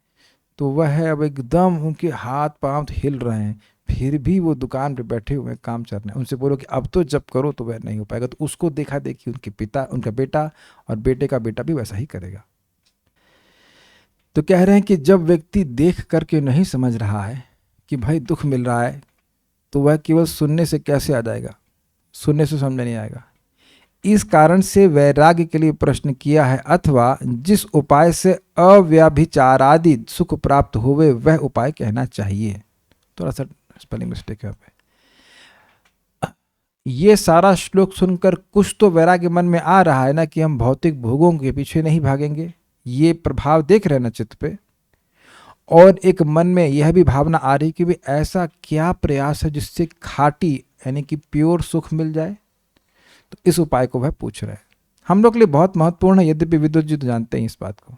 तो वह है अब एकदम उनके हाथ पांव हिल रहे हैं, फिर भी वो दुकान पे बैठे हुए काम चल रहे हैं। उनसे बोलो कि अब तो जब करो तो वह नहीं हो पाएगा, तो उसको देखा देखी उनके पिता, उनका बेटा और बेटे का बेटा भी वैसा ही करेगा। तो कह रहे हैं कि जब व्यक्ति देख करके नहीं समझ रहा है कि भाई दुख मिल रहा है, तो वह केवल सुनने से कैसे आ जाएगा, सुनने से समझ नहीं आएगा। इस कारण से वैराग्य के लिए प्रश्न किया है, अथवा जिस उपाय से अव्यभिचारादि सुख प्राप्त हुए वह उपाय कहना चाहिए। थोड़ा सा स्पेलिंग मिस्टेक है यहाँ पे। ये सारा श्लोक सुनकर कुछ तो वैराग्य मन में आ रहा है ना, कि हम भौतिक भोगों के पीछे नहीं भागेंगे, ये प्रभाव देख रहे हैं ना चित्त पे। और एक मन में यह भी भावना आ रही कि भाई ऐसा क्या प्रयास है जिससे खाटी यानी कि प्योर सुख मिल जाए, तो इस उपाय को वह पूछ रहे हैं। हम लोग के लिए बहुत महत्वपूर्ण है, यद्यपि विद्वत जी तो जानते हैं इस बात को।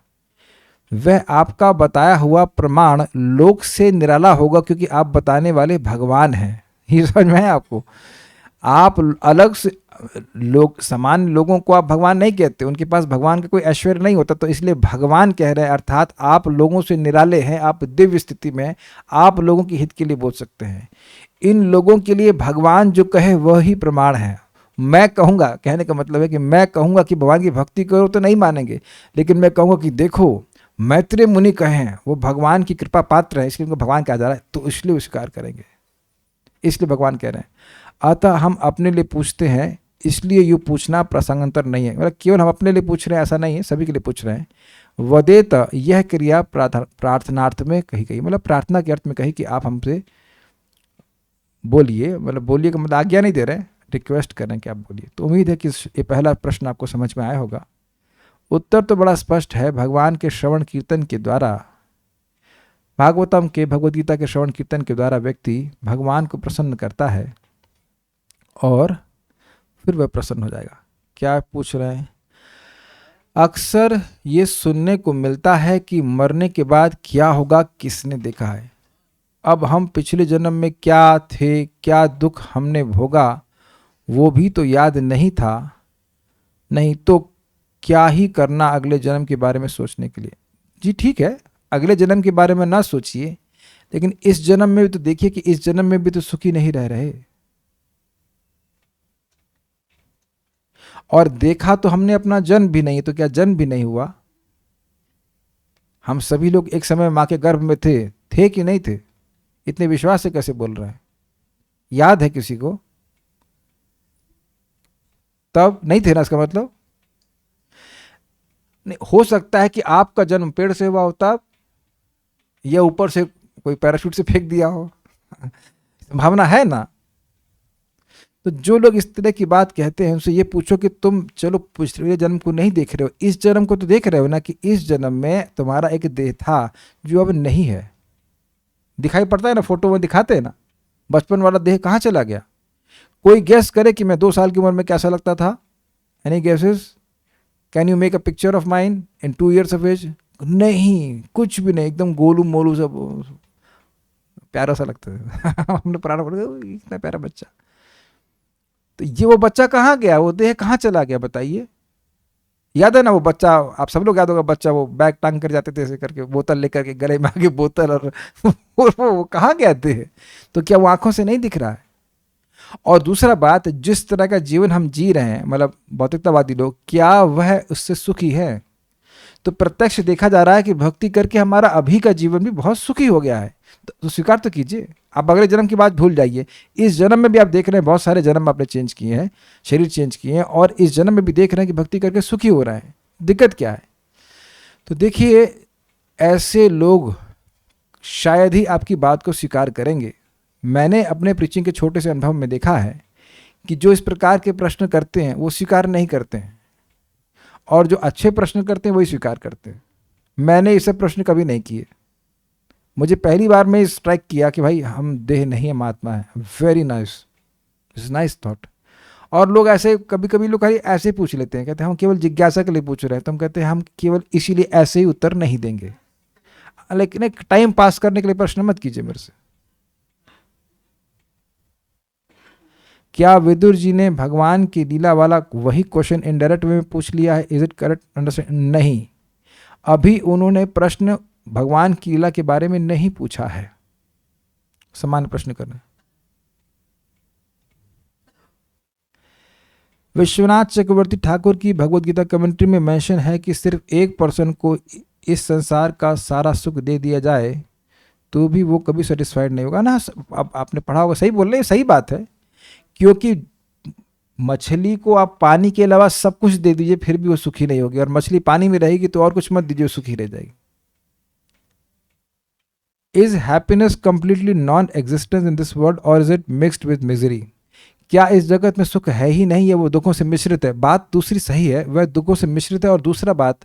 वह आपका बताया हुआ प्रमाण लोक से निराला होगा, क्योंकि आप बताने वाले भगवान हैं। ये समझ में है आपको? आप अलग से लोग, सामान्य लोगों को आप भगवान नहीं कहते, उनके पास भगवान का कोई ऐश्वर्य नहीं होता, तो इसलिए भगवान कह रहे हैं, अर्थात आप लोगों से निराले हैं, आप दिव्य स्थिति में, आप लोगों के हित के लिए बोल सकते हैं। इन लोगों के लिए भगवान जो कहे वही प्रमाण है। मैं कहूँगा, कहने का मतलब है कि मैं कहूँगा कि भगवान की भक्ति करो तो नहीं मानेंगे, लेकिन मैं कहूँगा कि देखो मैत्रेय मुनि कहे हैं वो भगवान की कृपा पात्र है, इसलिए उनको भगवान कहा जा रहा है, तो इसलिए वो स्वीकार करेंगे। इसलिए भगवान कह रहे हैं, अतः हम अपने लिए पूछते हैं, इसलिए यूँ पूछना प्रसंगांतर नहीं है। मतलब केवल हम अपने लिए पूछ रहे हैं ऐसा नहीं है, सभी के लिए पूछ रहे हैं। वदेत, यह क्रिया प्रार्थनार्थ में कही गई, मतलब प्रार्थना के अर्थ में कही कि आप हमसे बोलिए, मतलब बोलिए का मतलब आज्ञा नहीं दे रहे हैं, रिक्वेस्ट कर रहे हैं कि आप बोलिए। तो उम्मीद है कि ये पहला प्रश्न आपको समझ में आया होगा। उत्तर तो बड़ा स्पष्ट है, भगवान के श्रवण कीर्तन के द्वारा, भागवतम के, भगवद्गीता के श्रवण कीर्तन के द्वारा व्यक्ति भगवान को प्रसन्न करता है और फिर वह प्रसन्न हो जाएगा। क्या पूछ रहे हैं? अक्सर ये सुनने को मिलता है कि मरने के बाद क्या होगा किसने देखा है। अब हम पिछले जन्म में क्या थे, क्या दुख हमने भोगा, वो भी तो याद नहीं था, नहीं तो क्या ही करना अगले जन्म के बारे में सोचने के लिए। जी ठीक है, अगले जन्म के बारे में ना सोचिए, लेकिन इस जन्म में भी तो देखिए कि इस जन्म में भी तो सुखी नहीं रह रहे। और देखा तो हमने अपना जन्म भी नहीं, तो क्या जन्म भी नहीं हुआ? हम सभी लोग एक समय मां के गर्भ में थे कि नहीं थे? इतने विश्वास से कैसे बोल रहे हैं? याद है किसी को? तब नहीं थे ना, इसका मतलब नहीं हो सकता है कि आपका जन्म पेड़ से हुआ हो तब, या ऊपर से कोई पैराशूट से फेंक दिया हो, संभावना है ना। तो जो लोग इस तरह की बात कहते हैं उनसे ये पूछो कि तुम चलो पिछले जन्म को नहीं देख रहे हो, इस जन्म को तो देख रहे हो ना, कि इस जन्म में तुम्हारा एक देह था जो अब नहीं है। दिखाई पड़ता है ना, फोटो में दिखाते हैं ना, बचपन वाला देह कहाँ चला गया? कोई गैस करे कि मैं 2 साल की उम्र में कैसा लगता था? Any guesses? Can you make a picture of mind in 2 years of age? नहीं, कुछ भी नहीं, एकदम गोलू मोलू सब प्यारा सा लगता है। हमने पुराना बोला इतना प्यारा बच्चा, तो ये वो बच्चा कहाँ गया, वो देह कहाँ चला गया बताइए? याद है ना वो बच्चा, आप सब लोग याद होगा, बच्चा वो बैग टांग कर जाते थे ऐसे करके, बोतल लेकर के, गले में आगे बोतल, और वो कहाँ गया देह? तो क्या वो आंखों से नहीं दिख रहा है? और दूसरा बात, जिस तरह का जीवन हम जी रहे हैं, मतलब भौतिकतावादी लोग, क्या वह उससे सुखी है? तो प्रत्यक्ष देखा जा रहा है कि भक्ति करके हमारा अभी का जीवन भी बहुत सुखी हो गया है, तो स्वीकार तो कीजिए। आप अगले जन्म की बात भूल जाइए, इस जन्म में भी आप देख रहे हैं बहुत सारे जन्म आपने चेंज किए हैं, शरीर चेंज किए हैं, और इस जन्म में भी देख रहे हैं कि भक्ति करके सुखी हो रहा है। दिक्कत क्या है? तो देखिए, ऐसे लोग शायद ही आपकी बात को स्वीकार करेंगे। मैंने अपने प्रीचिंग के छोटे से अनुभव में देखा है कि जो इस प्रकार के प्रश्न करते हैं वो स्वीकार नहीं करते हैं, और जो अच्छे प्रश्न करते हैं वही स्वीकार करते हैं। मैंने ये सब प्रश्न कभी नहीं किए। मुझे पहली बार में स्ट्राइक किया कि भाई हम देह नहीं हम आत्मा है। Very nice, it's nice thought. और लोग ऐसे कभी कभी लोग खाली ऐसे पूछ लेते हैं, कहते हैं हम केवल जिज्ञासा के लिए पूछ रहे हैं। तो हम कहते हैं हम केवल इसीलिए ऐसे ही उत्तर नहीं देंगे, लेकिन एक टाइम पास करने के लिए प्रश्न मत कीजिए मेरे से। क्या विदुर जी ने भगवान की लीला वाला वही क्वेश्चन इनडायरेक्ट वे में पूछ लिया है? Is it correct understand? नहीं, अभी उन्होंने प्रश्न भगवान की लीला के बारे में नहीं पूछा है। सामान्य प्रश्न करना। विश्वनाथ चक्रवर्ती ठाकुर की भगवद गीता कमेंट्री में मेंशन है कि सिर्फ एक पर्सन को इस संसार का सारा सुख दे दिया जाए तो भी वो कभी सेटिस्फाइड नहीं होगा ना। अब आपने पढ़ा होगा, सही बोल रहे हैं, सही बात है। क्योंकि मछली को आप पानी के अलावा सब कुछ दे दीजिए फिर भी वो सुखी नहीं होगी, और मछली पानी में रहेगी तो और कुछ मत दीजिए, वो सुखी रह जाएगी। Is happiness completely non existence in this world और is it mixed with misery? क्या इस जगत में सुख है ही नहीं, है वो दुखों से मिश्रित है? बात दूसरी सही है, वह दुखों से मिश्रित है। और दूसरा बात,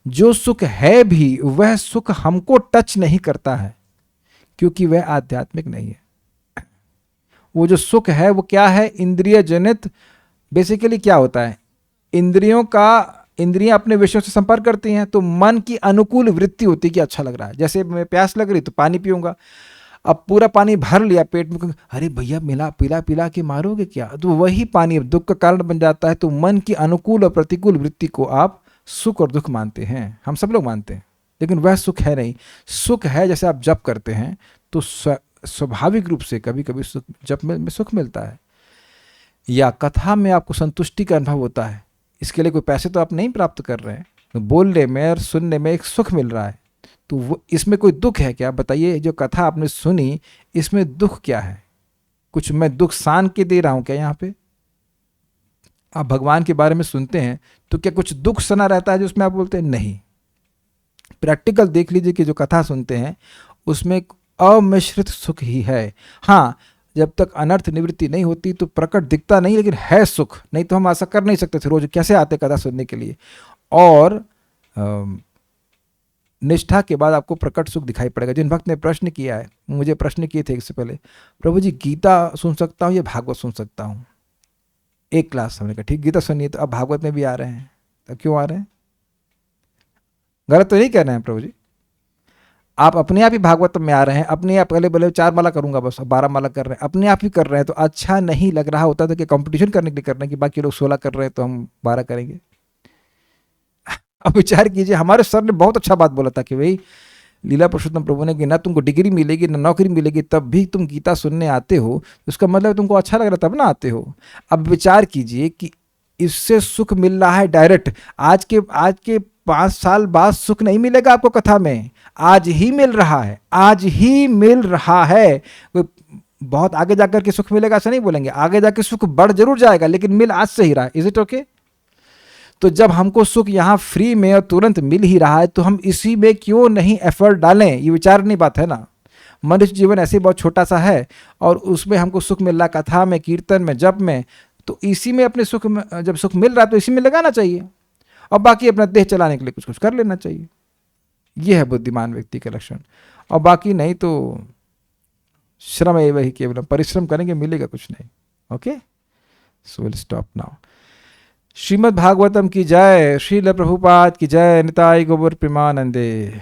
जो सुख है भी वह सुख हमको टच नहीं करता है क्योंकि वह आध्यात्मिक नहीं है। वो जो सुख है वो क्या है? इंद्रिय जनित। बेसिकली क्या होता है? इंद्रियां अपने विषयों से संपर्क करती हैं, तो मन की अनुकूल वृत्ति होती है कि अच्छा लग रहा है। जैसे मैं प्यास लग रही तो पानी पीऊंगा, अब पूरा पानी भर लिया पेट में, अरे भैया मिला पिला पिला के मारोगे क्या? तो वही पानी अब दुख का कारण बन जाता है। तो मन की अनुकूल और प्रतिकूल वृत्ति को आप सुख और दुख मानते हैं, हम सब लोग मानते हैं, लेकिन वह सुख है नहीं। सुख है जैसे आप जप करते हैं तो स्वाभाविक रूप से कभी कभी जप में सुख मिलता है, या कथा में आपको संतुष्टि का अनुभव होता है। इसके लिए कोई पैसे तो आप नहीं प्राप्त कर रहे हैं, तो बोलने में और सुनने में एक सुख मिल रहा है। तो वो इसमें कोई दुख है क्या? बताइए, जो कथा आपने सुनी इसमें दुख क्या है? कुछ मैं दुख सान के दे रहा हूं क्या? यहाँ पे आप भगवान के बारे में सुनते हैं तो क्या कुछ दुख सना रहता है जो उसमें आप बोलते हैं? नहीं। प्रैक्टिकल देख लीजिए कि जो कथा सुनते हैं उसमें अमिश्रित सुख ही है। हाँ, जब तक अनर्थ निवृत्ति नहीं होती तो प्रकट दिखता नहीं, लेकिन है सुख। नहीं तो हम ऐसा कर नहीं सकते थे, रोज कैसे आते कथा सुनने के लिए। और निष्ठा के बाद आपको प्रकट सुख दिखाई पड़ेगा। जिन भक्त ने प्रश्न किया है, मुझे प्रश्न किए थे इससे पहले, प्रभु जी गीता सुन सकता हूँ या भागवत सुन सकता हूँ? एक क्लास हमने कहा ठीक, गीता सुनिए। तो अब भागवत में भी आ रहे हैं, तो क्यों आ रहे हैं? गलत तो नहीं कह रहे हैं प्रभु जी? आप अपने आप ही भागवत में आ रहे हैं, अपने आप पहले बोले 4 माला करूंगा बस, 12 माला कर रहे हैं, अपने आप ही कर रहे हैं। तो अच्छा नहीं लग रहा होता था कि कंपटीशन करने के लिए कर रहे हैं कि बाकी लोग 16 कर रहे हैं तो हम 12 करेंगे। अब विचार कीजिए, हमारे सर ने बहुत अच्छा बात बोला था कि भाई लीला पुरुषोत्तम प्रभु ने कि ना तुमको डिग्री मिलेगी ना नौकरी मिलेगी, तब भी तुम गीता सुनने आते हो, उसका मतलब तुमको अच्छा लग रहा तब ना आते हो। अब विचार कीजिए कि इससे सुख मिल रहा है डायरेक्ट। आज के 5 साल बाद सुख नहीं मिलेगा आपको कथा में, आज ही मिल रहा है, आज ही मिल रहा है। कोई बहुत आगे जाकर के सुख मिलेगा ऐसा नहीं बोलेंगे, आगे जाके सुख बढ़ जरूर जाएगा, लेकिन मिल आज से ही रहा है। Is it okay? तो जब हमको सुख यहाँ फ्री में और तुरंत मिल ही रहा है तो हम इसी में क्यों नहीं एफर्ट डालें? ये विचारनी बात है ना। मनुष्य जीवन ऐसे बहुत छोटा सा है और उसमें हमको सुख मिल रहा कथा में, कीर्तन में, जप में, तो इसी में अपने सुख में, जब सुख मिल रहा है तो इसी में लगाना चाहिए और बाकी अपना देह चलाने के लिए कुछ कुछ कर लेना चाहिए। यह है बुद्धिमान व्यक्ति का लक्षण। और बाकी नहीं तो श्रम एव ही केवलम, परिश्रम करेंगे मिलेगा कुछ नहीं। Okay, so will stop now. Shrimad Bhagavatam की जय, श्रील प्रभुपाद की जय, निताय गौर प्रेमानंदे।